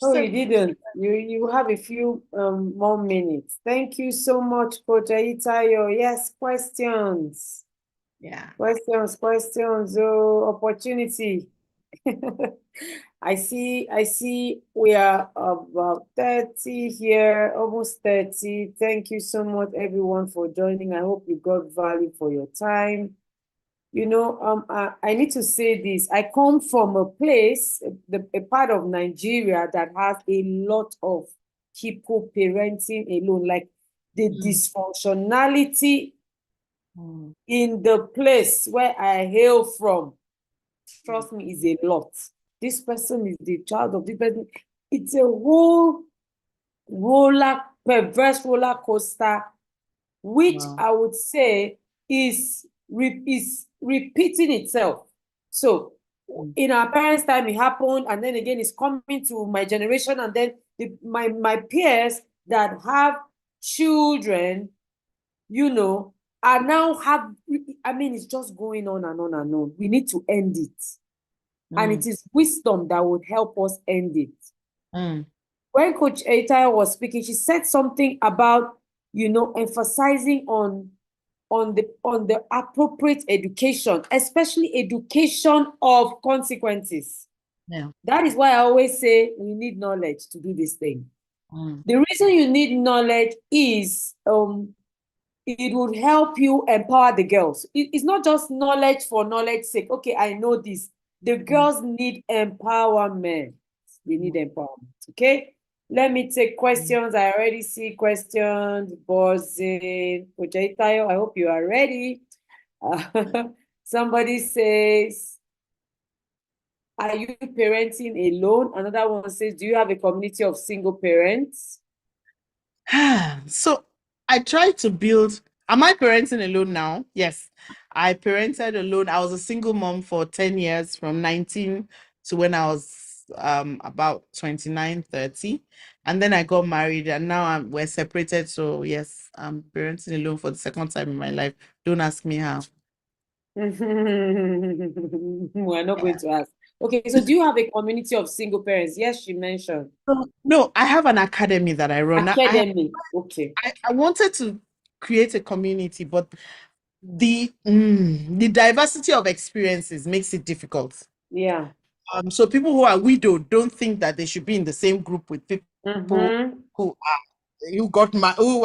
[SPEAKER 1] Oh, you didn't. You have a few more minutes. Thank you so much, Coach Aitayo. Yes, questions.
[SPEAKER 2] Yeah.
[SPEAKER 1] Questions. Oh, opportunity. I see we are about 30 here, almost 30. Thank you so much, everyone, for joining. I hope you got value for your time. I need to say this. I come from a place, a part of Nigeria that has a lot of people parenting alone, like the dysfunctionality in the place where I hail from. Trust me, is a lot. This person is the child of this person. It's a whole perverse roller coaster, which I would say is repeating itself. So in our parents' time, it happened, and then again, it's coming to my generation, and then my peers that have children, are now it's just going on and on and on. We need to end it. And it is wisdom that would help us end it. When Coach Aitayo was speaking, she said something about, emphasizing on the appropriate education, especially education of consequences.
[SPEAKER 2] Yeah.
[SPEAKER 1] That is why I always say we need knowledge to do this thing. The reason you need knowledge is it would help you empower the girls. It's not just knowledge for knowledge's sake. Okay, I know this. The girls need empowerment. They need empowerment. Okay? Let me take questions. I already see questions buzzing. Coach Aitayo, I hope you are ready. Somebody says, are you parenting alone? Another one says, do you have a community of single parents?
[SPEAKER 2] So I try to build. Am I parenting alone now? Yes. I parented alone. I was a single mom for 10 years, from 19 to when I was about 29, 30. And then I got married, and now we're separated. So yes, I'm parenting alone for the second time in my life. Don't ask me how.
[SPEAKER 1] We're not going to ask. Okay, so do you have a community of single parents? Yes, she mentioned.
[SPEAKER 2] No, I have an academy that I run.
[SPEAKER 1] Academy. Okay.
[SPEAKER 2] I wanted to create a community, but the diversity of experiences makes it difficult.
[SPEAKER 1] Yeah.
[SPEAKER 2] So people who are widowed don't think that they should be in the same group with people who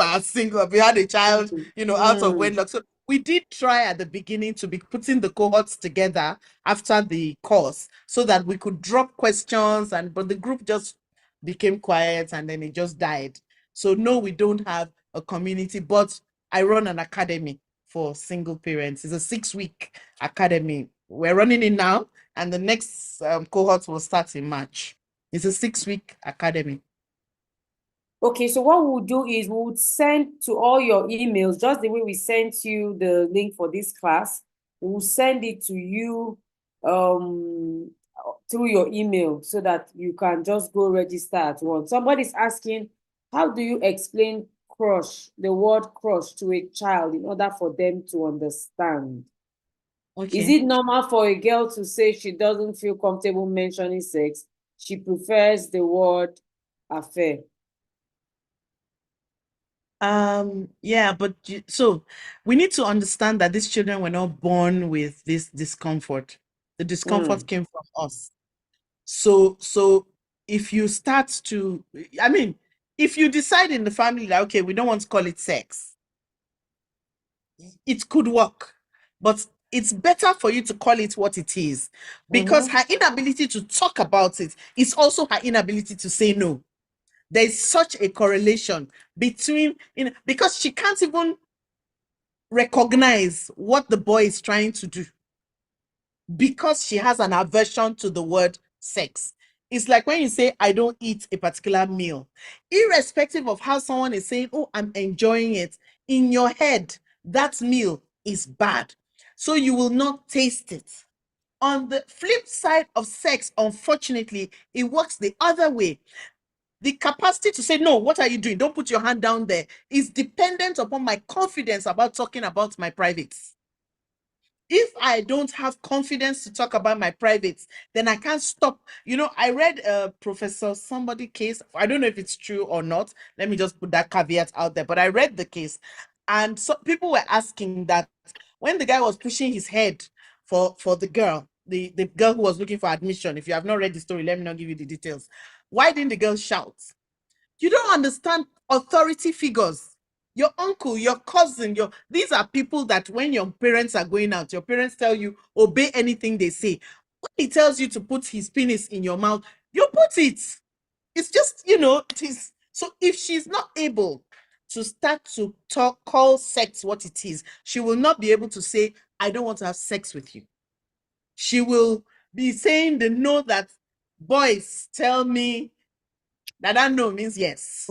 [SPEAKER 2] are single, we had a child, out of wedlock. So we did try at the beginning to be putting the cohorts together after the course so that we could drop questions, but the group just became quiet and then it just died. So no, we don't have a community, but I run an academy for single parents. It's a 6-week academy. We're running it now, and the next cohort will start in March. It's a 6-week academy.
[SPEAKER 1] Okay, so what we'll do is we'll send to all your emails, just the way we sent you the link for this class. We'll send it to you through your email so that you can just go register at once. Somebody's asking, how do you explain crush, the word crush, to a child in order for them to understand? Okay. Is it normal for a girl to say she doesn't feel comfortable mentioning sex? She prefers the word affair?
[SPEAKER 2] Yeah, but so we need to understand that these children were not born with this discomfort. The discomfort came from us. So if you start to, I mean, if you decide in the family that, okay, we don't want to call it sex, it could work, but it's better for you to call it what it is, because her inability to talk about it is also her inability to say no. There's such a correlation between, because she can't even recognize what the boy is trying to do because she has an aversion to the word sex. It's like when you say, I don't eat a particular meal, irrespective of how someone is saying, oh, I'm enjoying it, in your head, that meal is bad. So you will not taste it. On the flip side of sex, unfortunately, it works the other way. The capacity to say, no, what are you doing? Don't put your hand down there, is dependent upon my confidence about talking about my privates. If I don't have confidence to talk about my privates, then I can't stop. I read Professor somebody case. I don't know if it's true or not. Let me just put that caveat out there. But I read the case, and so people were asking that when the guy was pushing his head for the girl, the girl who was looking for admission. If you have not read the story, let me not give you the details. Why didn't the girl shout? You don't understand authority figures. Your uncle, your cousin, these are people that when your parents are going out, your parents tell you, obey anything they say. When he tells you to put his penis in your mouth, you put it. It's just, it is. So if she's not able to start to call sex what it is, she will not be able to say, I don't want to have sex with you. She will be saying the no that boys tell me that no means yes.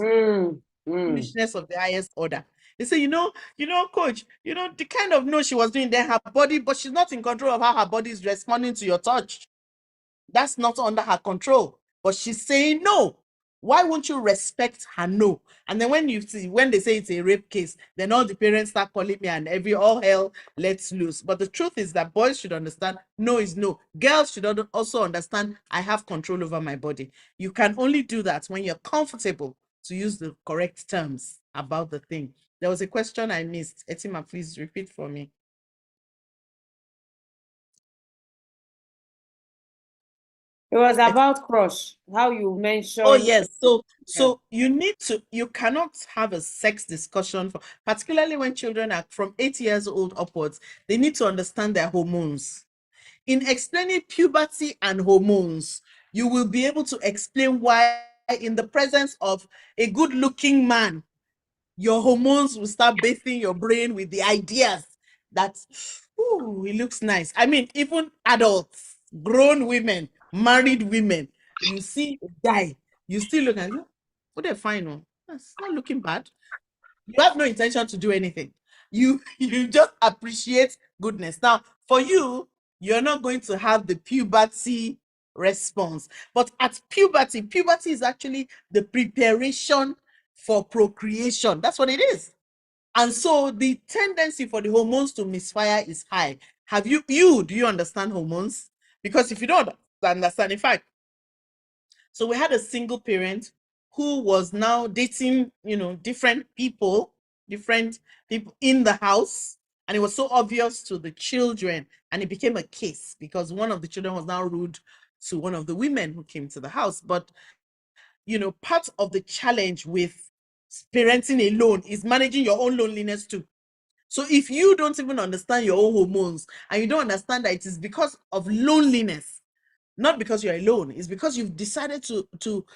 [SPEAKER 2] Foolishness of the highest order. They say, coach, the kind of no she was doing there, her body, but she's not in control of how her body is responding to your touch. That's not under her control. But she's saying no. Why won't you respect her no? And then when they say it's a rape case, then all the parents start calling me and all hell lets loose. But the truth is that boys should understand no is no. Girls should also understand I have control over my body. You can only do that when you're comfortable to use the correct terms about the thing. There was a question I missed. Etima, please repeat for me.
[SPEAKER 1] It was about crush, how you mentioned.
[SPEAKER 2] Oh, yes. So you cannot have a sex discussion, particularly when children are from 8 years old upwards. They need to understand their hormones. In explaining puberty and hormones, you will be able to explain why in the presence of a good-looking man, your hormones will start bathing your brain with the ideas that, oh, he looks nice. I mean, even adults, grown women, married women, you see a guy, you still look at him, oh, they're fine. Oh, that's not looking bad. You have no intention to do anything. You just appreciate goodness. Now, for you, you're not going to have the puberty response. But at puberty is actually the preparation for procreation. That's what it is. And so the tendency for the hormones to misfire is high. Do you understand hormones? Because if you don't understand, in fact, so we had a single parent who was now dating, different people in the house. And it was so obvious to the children. And it became a case because one of the children was now rude to one of the women who came to the house. But, part of the challenge with parenting alone is managing your own loneliness too. So if you don't even understand your own hormones and you don't understand that it is because of loneliness, not because you're alone, it's because you've decided to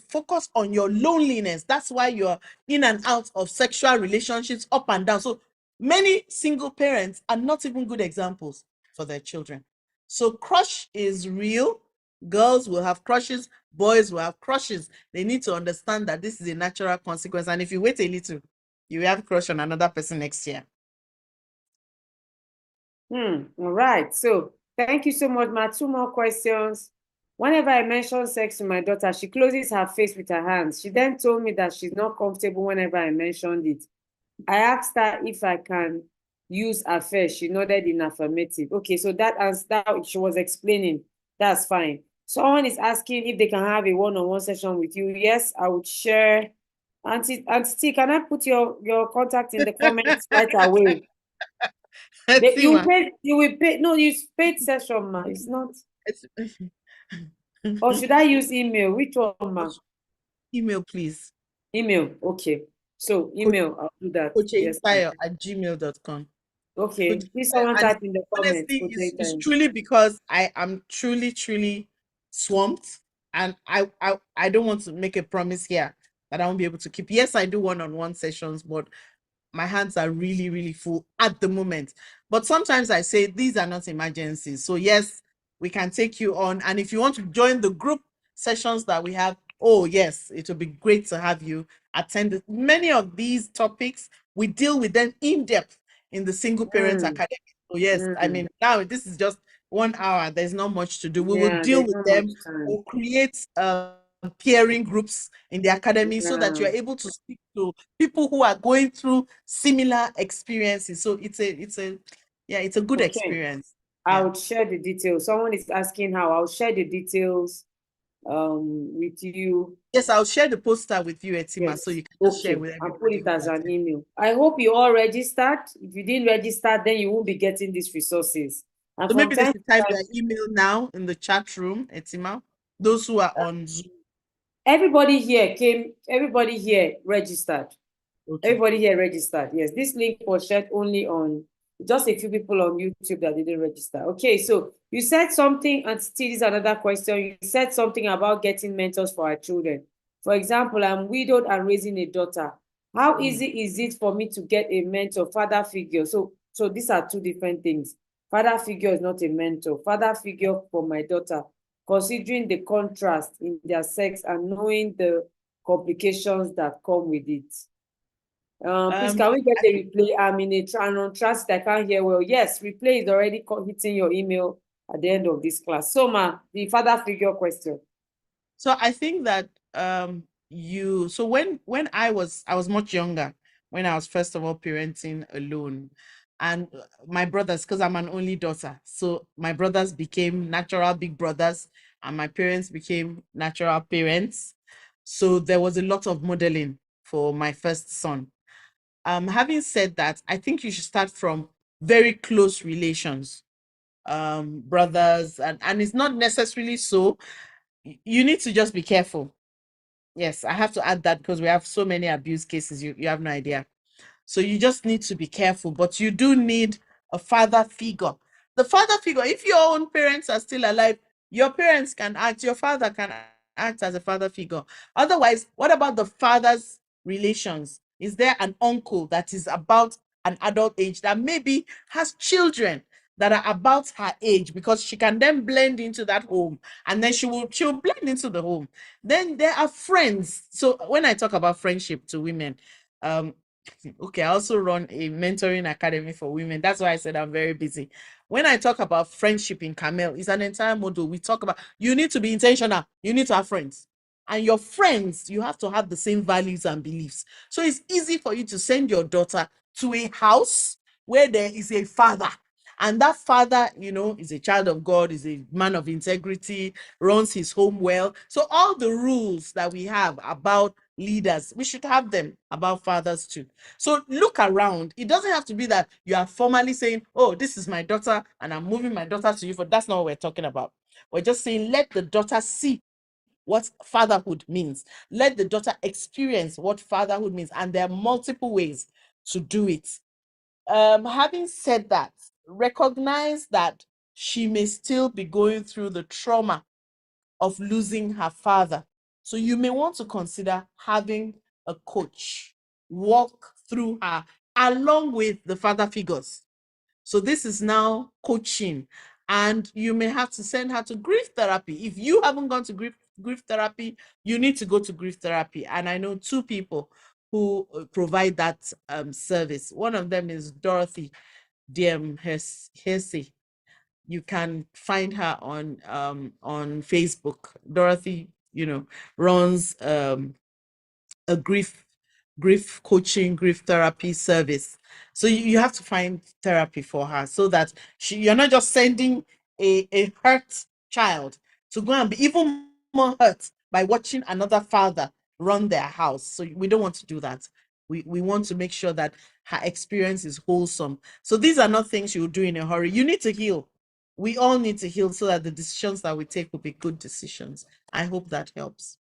[SPEAKER 2] focus on your loneliness. That's why you're in and out of sexual relationships, up and down. So many single parents are not even good examples for their children. So crush is real. Girls will have crushes, boys will have crushes. They need to understand that this is a natural consequence. And if you wait a little, you will have crush on another person next year.
[SPEAKER 1] All right. So thank you so much, Ma. 2 more questions. Whenever I mention sex to my daughter, she closes her face with her hands. She then told me that she's not comfortable whenever I mentioned it. I asked her if I can use affair. She nodded in affirmative. Okay, so that answer that she was explaining. That's fine. Someone is asking if they can have a one-on-one session with you. Yes, I would share. Auntie T, can I put your contact in the comments right away?
[SPEAKER 2] Tima,
[SPEAKER 1] You will pay. No, you paid session, ma. It's not.
[SPEAKER 2] it's-
[SPEAKER 1] Or should I use email? Which one, ma?
[SPEAKER 2] email, please.
[SPEAKER 1] Email. Okay. So email, I'll do that. Yes, ma'am.
[SPEAKER 2] coacheinspire@gmail.com.
[SPEAKER 1] Okay.
[SPEAKER 2] Coach,
[SPEAKER 1] Please someone
[SPEAKER 2] and
[SPEAKER 1] type in the comments.
[SPEAKER 2] honestly,
[SPEAKER 1] Coach
[SPEAKER 2] it's
[SPEAKER 1] Eitan.
[SPEAKER 2] truly because I am truly swamped, and I don't want to make a promise here that I won't be able to keep. Yes, I do one-on-one sessions, but my hands are really full at the moment. But sometimes I say these are not emergencies. So yes, we can take you on. And if you want to join the group sessions that we have, oh yes, it will be great to have you attend. Many of these topics, we deal with them in depth in the Single Parents
[SPEAKER 1] Mm,
[SPEAKER 2] Academy. So yes, I
[SPEAKER 1] mm.
[SPEAKER 2] mean, now this is just 1 hour. There's not much to do. We will
[SPEAKER 1] Yeah,
[SPEAKER 2] deal
[SPEAKER 1] there's
[SPEAKER 2] with
[SPEAKER 1] not much
[SPEAKER 2] them.
[SPEAKER 1] time.
[SPEAKER 2] We'll create peering groups in the academy so that
[SPEAKER 1] Yeah.
[SPEAKER 2] you're able to speak to people who are going through similar experiences. So it's a good
[SPEAKER 1] Okay.
[SPEAKER 2] experience.
[SPEAKER 1] I
[SPEAKER 2] Yeah.
[SPEAKER 1] would share the details. Someone is asking how. I'll share the details with you.
[SPEAKER 2] Yes, I'll share the poster with you, Etima, so
[SPEAKER 1] Yes.
[SPEAKER 2] you can just share
[SPEAKER 1] Okay.
[SPEAKER 2] with
[SPEAKER 1] I'll put
[SPEAKER 2] everybody
[SPEAKER 1] it
[SPEAKER 2] who
[SPEAKER 1] as an
[SPEAKER 2] attends.
[SPEAKER 1] email. I hope you all registered. If you didn't register, then you won't be getting these resources. And
[SPEAKER 2] So
[SPEAKER 1] from
[SPEAKER 2] maybe they
[SPEAKER 1] time
[SPEAKER 2] should
[SPEAKER 1] to
[SPEAKER 2] type
[SPEAKER 1] time,
[SPEAKER 2] their email now in the chat room, Etima. Those who are on Zoom.
[SPEAKER 1] everybody here registered.
[SPEAKER 2] Okay.
[SPEAKER 1] Everybody here registered. Yes, this link was shared only on just a few people on YouTube that didn't register. Okay, so you said something, and still is another question. You said something about getting mentors for our children. For example, I'm widowed and raising a daughter. How easy is it for me to get a mentor, father figure? So these are two different things. Father figure is not a mentor. Father figure for my daughter, considering the contrast in their sex and knowing the complications that come with it. Please, can we get
[SPEAKER 2] I
[SPEAKER 1] a
[SPEAKER 2] think
[SPEAKER 1] replay? I'm in a on transit. I can't hear well. Yes, replay is already hitting your email at the end of this class. So, ma, the father figure question.
[SPEAKER 2] so. I think that you so when I was much younger, when I was first of all parenting alone, and my brothers, because I'm an only daughter, so my brothers became natural big brothers and my parents became natural parents. So there was a lot of modeling for my first son. Having said that, I think you should start from very close relations, brothers, and it's not necessarily so. You need to just be careful. Yes, I have to add that because we have so many abuse cases. You have no idea. So you just need to be careful, but you do need a father figure. The father figure, if your own parents are still alive, your parents can act, your father can act as a father figure. Otherwise, what about the father's relations? Is there an uncle that is about an adult age that maybe has children that are about her age, because she can then blend into that home, and then she'll blend into the home. Then there are friends. So when I talk about friendship to women, um okay, I also run a mentoring academy for women. That's why I said I'm very busy. When I talk about friendship in Camel, it's an entire model. We talk about you need to be intentional, you need to have friends. And your friends, you have to have the same values and beliefs. So it's easy for you to send your daughter to a house where there is a father. And that father, is a child of God, is a man of integrity, runs his home well. So all the rules that we have about leaders, we should have them about fathers too. So look around. It doesn't have to be that you are formally saying, oh, this is my daughter and I'm moving my daughter to you. For that's not what we're talking about. We're just saying let the daughter see what fatherhood means. Let the daughter experience what fatherhood means. And there are multiple ways to do it. Having said that, recognize that she may still be going through the trauma of losing her father. So you may want to consider having a coach walk through her along with the father figures. So this is now coaching, and you may have to send her to grief therapy. If you haven't gone to grief therapy, you need to go to grief therapy. And I know two people who provide that service. One of them is Dorothy DM Hersey. You can find her on Facebook. Dorothy, runs a grief coaching, grief therapy service. So you have to find therapy for her so that you're not just sending a hurt child. to go and be even more hurt by watching another father run their house. So we don't want to do that. We want to make sure that her experience is wholesome. So these are not things you will do in a hurry. You need to heal. We all need to heal so that the decisions that we take will be good decisions. I hope that helps.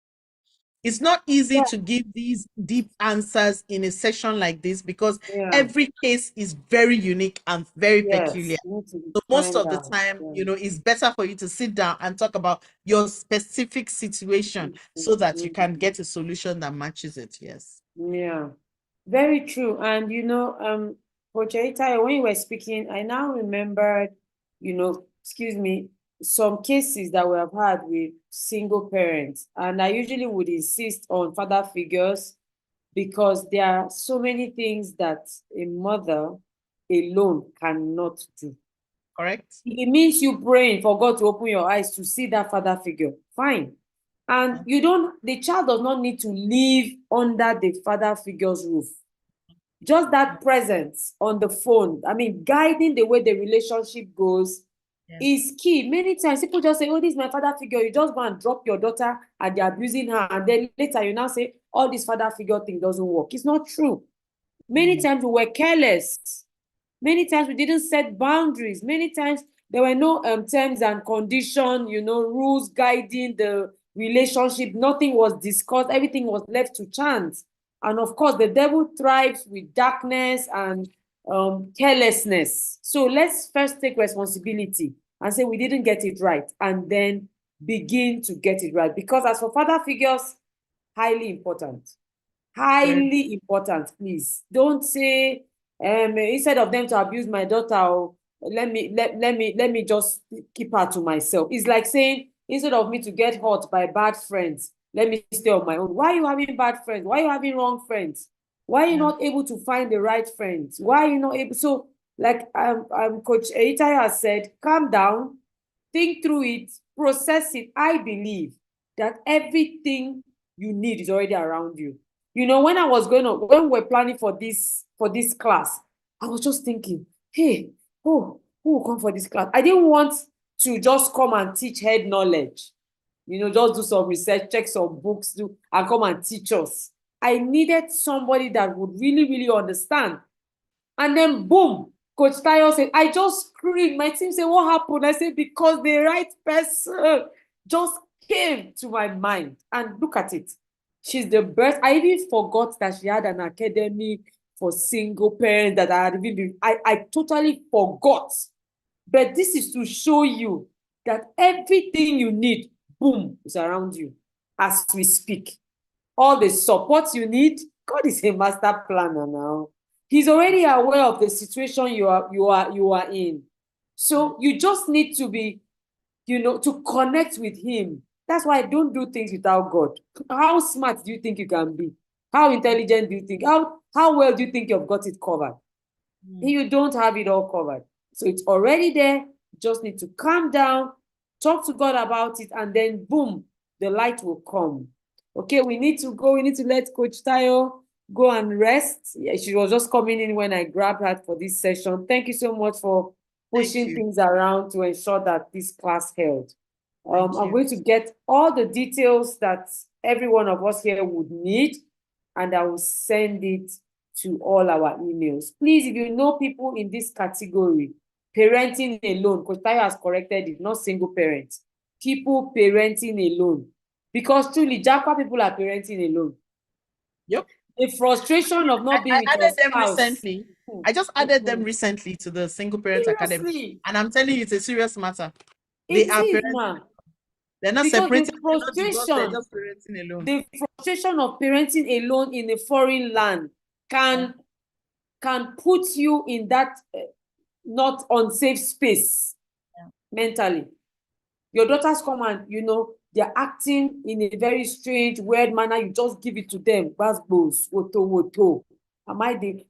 [SPEAKER 2] It's not easy
[SPEAKER 1] Yeah,
[SPEAKER 2] to give these deep answers in a session like this because
[SPEAKER 1] yeah,
[SPEAKER 2] every case is very unique and very peculiar.
[SPEAKER 1] yes. You need to
[SPEAKER 2] So most
[SPEAKER 1] find
[SPEAKER 2] of the
[SPEAKER 1] out.
[SPEAKER 2] time,
[SPEAKER 1] Yeah.
[SPEAKER 2] it's better for you to sit down and talk about your specific situation so that you can
[SPEAKER 1] Mhm.
[SPEAKER 2] get a solution that matches it. Yes.
[SPEAKER 1] Yeah, very true. And Coach Eitai, when you were speaking, I now remembered, excuse me, some cases that we have had with single parents. And I usually would insist on father figures because there are so many things that a mother alone cannot do.
[SPEAKER 2] Correct?
[SPEAKER 1] If it means you praying for God to open your eyes to see that father figure, fine. And the child does not need to live under the father figure's roof. Just that presence on the phone, I mean, guiding the way the relationship goes
[SPEAKER 2] Yes.
[SPEAKER 1] is key. Many times people just say, oh, this is my father figure. You just go and drop your daughter and they're abusing her. And then later you now say, all this father figure thing doesn't work. It's not true. Many times we were careless. Many times we didn't set boundaries. Many times there were no terms and conditions, rules guiding the relationship. Nothing was discussed. Everything was left to chance. And of course, the devil thrives with darkness and carelessness. So let's first take responsibility and say we didn't get it right, and then begin to get it right. Because as for father figures, highly important.
[SPEAKER 2] Very.
[SPEAKER 1] Highly important, please. Don't say, instead of them to abuse my daughter, oh, let me just keep her to myself. It's like saying, instead of me to get hurt by bad friends, let me stay on my own. Why are you having bad friends? Why are you having wrong friends? Why are you
[SPEAKER 2] Yeah.
[SPEAKER 1] not able to find the right friends? Why are you not able? So, like Coach Eitai has said, calm down, think through it, process it. I believe that everything you need is already around you. When I was when we're planning for this class, I was just thinking, hey, who will come for this class? I didn't want to just come and teach head knowledge, just do some research, check some books, and come and teach us. I needed somebody that would really, really understand. And then boom, Coach Tayo said, I just screamed. My team said, what happened? I said, because the right person just came to my mind. And look at it. She's the best. I even forgot that she had an academy for single parents that I had even been, I totally forgot. But this is to show you that everything you need, boom, is around you as we speak. All the support you need, God is a master planner now. He's already aware of the situation you are in. So you just need to be, to connect with him. That's why I don't do things without God. How smart do you think you can be? How intelligent do you think? How well do you think you've got it covered? You don't have it all covered. So it's already there. You just need to calm down, talk to God about it, and then boom, the light will come. Okay, we need to go. We need to let Coach Tayo go and rest. Yeah, she was just coming in when I grabbed her for this session. Thank you so much for
[SPEAKER 2] Thank
[SPEAKER 1] pushing
[SPEAKER 2] you.
[SPEAKER 1] things around to ensure that this class held.
[SPEAKER 2] Thank
[SPEAKER 1] I'm
[SPEAKER 2] you.
[SPEAKER 1] going to get all the details that every one of us here would need, and I will send it to all our emails. Please, if you know people in this category, parenting alone, Coach Tayo has corrected it, not single parents. People parenting alone. Because truly, Japa people are parenting alone.
[SPEAKER 2] Yep.
[SPEAKER 1] The frustration of not
[SPEAKER 2] I
[SPEAKER 1] being with your
[SPEAKER 2] added them
[SPEAKER 1] spouse.
[SPEAKER 2] recently. I just added them recently to the Single Parent Academy.
[SPEAKER 1] Seriously,
[SPEAKER 2] And I'm telling you, it's a serious matter. They
[SPEAKER 1] it
[SPEAKER 2] are
[SPEAKER 1] is,
[SPEAKER 2] parents.
[SPEAKER 1] man.
[SPEAKER 2] They're not
[SPEAKER 1] Because
[SPEAKER 2] separated. They're not divorced. They're just parenting alone.
[SPEAKER 1] the frustration of parenting alone in a foreign land can put you in that not unsafe space mentally. Your daughters come and they're acting in a very strange, weird manner. You just give it to them. Basbos, woto. Am I the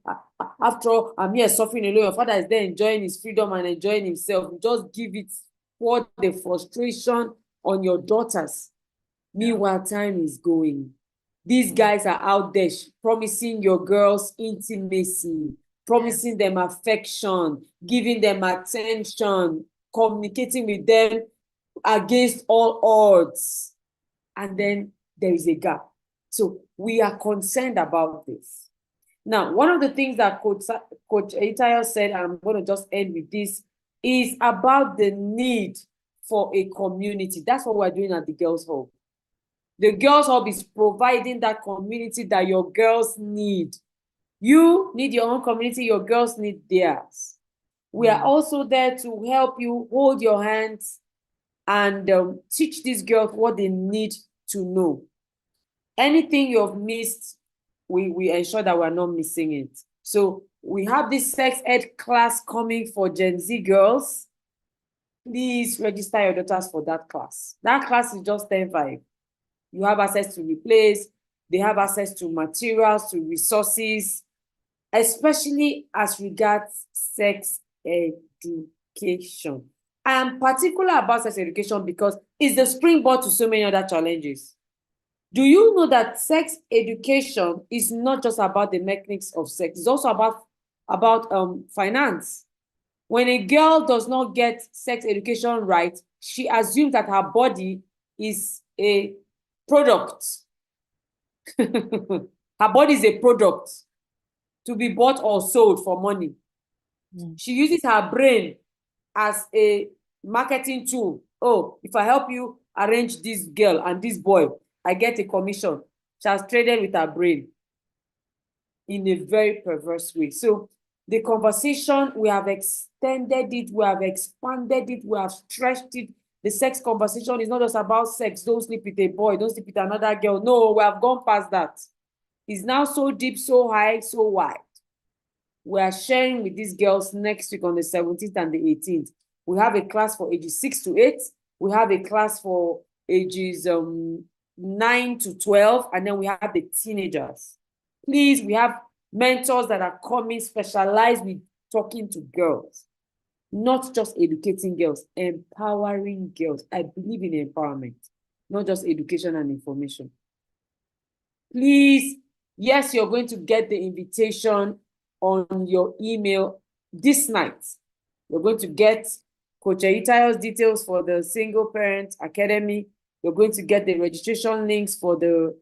[SPEAKER 1] after all, I'm here suffering alone. Your father is there enjoying his freedom and enjoying himself. You just give it for the frustration on your daughters. Meanwhile, time is going. These guys are out there promising your girls intimacy, promising them affection, giving them attention, communicating with them against all odds. And then there is a gap. So we are concerned about this. Now, one of the things that Coach Eitayo said, and I'm going to just end with this, is about the need for a community. That's what we're doing at the Girls Hub. The Girls Hub is providing that community that your girls need. You need your own community, your girls need theirs. We are also there to help you hold your hands and teach these girls what they need to know. Anything you've missed, we ensure that we're not missing it. So we have this sex ed class coming for Gen Z girls. Please register your daughters for that class. That class is just 10-5. You have access to replace. They have access to materials, to resources, especially as regards sex education. I am particular about sex education because it's the springboard to so many other challenges. Do you know that sex education is not just about the mechanics of sex? It's also about finance. When a girl does not get sex education right, she assumes that her body is a product. Her body is a product to be bought or sold for money. She uses her brain as a marketing tool. Oh, if I help you arrange this girl and this boy, I get a commission. She has traded with her brain in a very perverse way. So the conversation, we have extended it, we have expanded it, we have stretched it. The sex conversation is not just about sex. Don't sleep with a boy, don't sleep with another girl. No, we have gone past that. It's now so deep, so high, so wide. We are sharing with these girls next week on the 17th and the 18th. We have a class for ages 6 to 8. We have a class for ages 9 to 12. And then we have the teenagers. Please, we have mentors that are coming specialized with talking to girls. Not just educating girls, empowering girls. I believe in empowerment, not just education and information. Please, yes, you're going to get the invitation on your email this night. You're going to get Coach Eitayo's details for the Single Parent Academy. You're going to get the registration links for the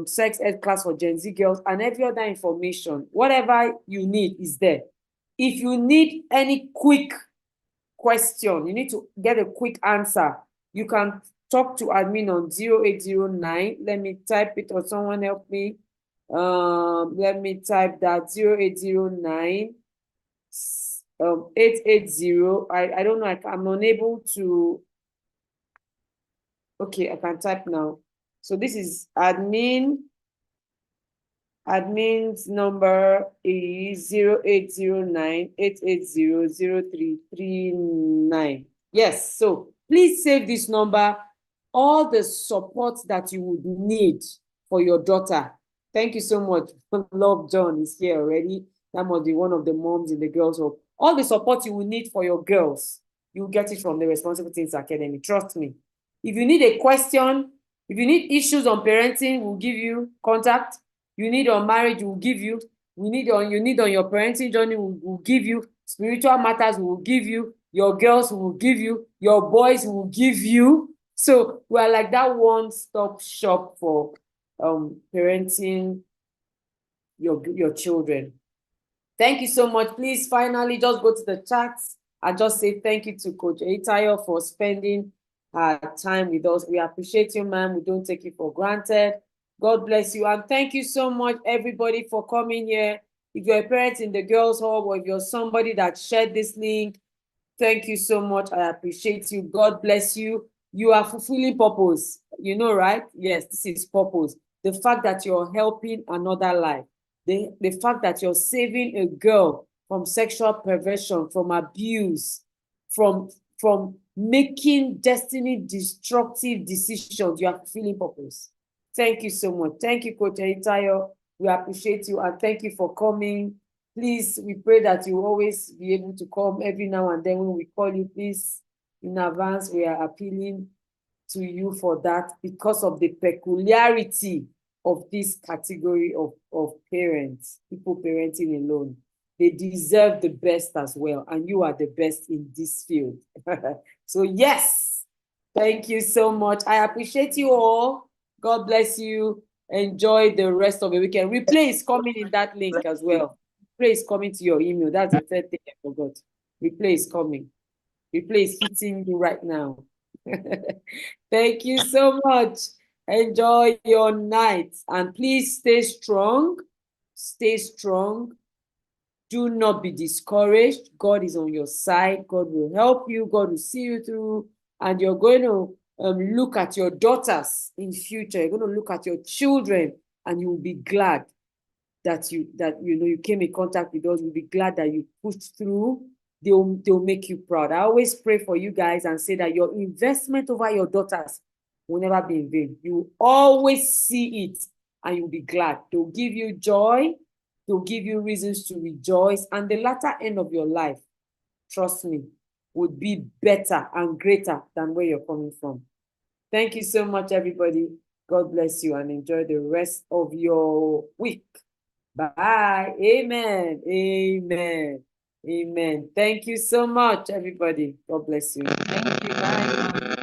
[SPEAKER 1] sex ed class for Gen Z girls and every other information. Whatever you need is there. If you need any quick question, you need to get a quick answer, you can talk to admin on 0809. Let me type it or someone help me. Let me type that 0809 880. I don't know. I'm unable to. Okay, I can type now. So this is admin. Admin's number is 0809 880 0339. Yes, so please save this number. All the support that you would need for your daughter. Thank you so much. Love John is here already. That must be one of the moms in the Girls Hub. All the support you will need for your girls, you get it from the Responsible Teens Academy. Trust me. If you need a question, if you need issues on parenting, we'll give you contact. You need on marriage, we'll give you. You need on your parenting journey, we'll give you. Spiritual matters, we'll give you. Your girls, will give you. Your boys, will give you. So we are like that one-stop shop for parenting your children. Thank you so much. Please, finally, just go to the chats and just say thank you to Coach Eitayo for spending her time with us. We appreciate you, ma'am. We don't take you for granted. God bless you. And thank you so much, everybody, for coming here. If you're a parent in the Girls Hub or if you're somebody that shared this link, thank you so much. I appreciate you. God bless you. You are fulfilling purpose. You know, right? Yes, this is purpose. The fact that you're helping another life. The fact that you're saving a girl from sexual perversion, from abuse, from making destiny-destructive decisions. You are fulfilling purpose. Thank you so much. Thank you, Coach Eitayo. We appreciate you and thank you for coming. Please, we pray that you will always be able to come every now and then when we call you. Please, in advance, we are appealing to you for that because of the peculiarity of this category of parents, people parenting alone. They deserve the best as well, and you are the best in this field. So yes, Thank you so much. I appreciate you all. God bless you. Enjoy the rest of the weekend. Replay is coming in that link as well. Replay is coming to your email. That's the third thing I forgot. Replay is coming. Replay is hitting you right now. Thank you so much. Enjoy your night. And please stay strong. Stay strong. Do not be discouraged. God is on your side. God will help you. God will see you through. And you're going to look at your daughters in future. You're going to look at your children, and you will be glad that you came in contact with us. You'll be glad that you pushed through. They'll make you proud. I always pray for you guys and say that your investment over your daughters will never be in vain. You will always see it, and you'll be glad. They'll give you joy. They'll give you reasons to rejoice. And the latter end of your life, trust me, would be better and greater than where you're coming from. Thank you so much, everybody. God bless you, and enjoy the rest of your week. Bye. Amen. Amen. Amen. Thank you so much, everybody. God bless you.
[SPEAKER 2] Thank you. Bye.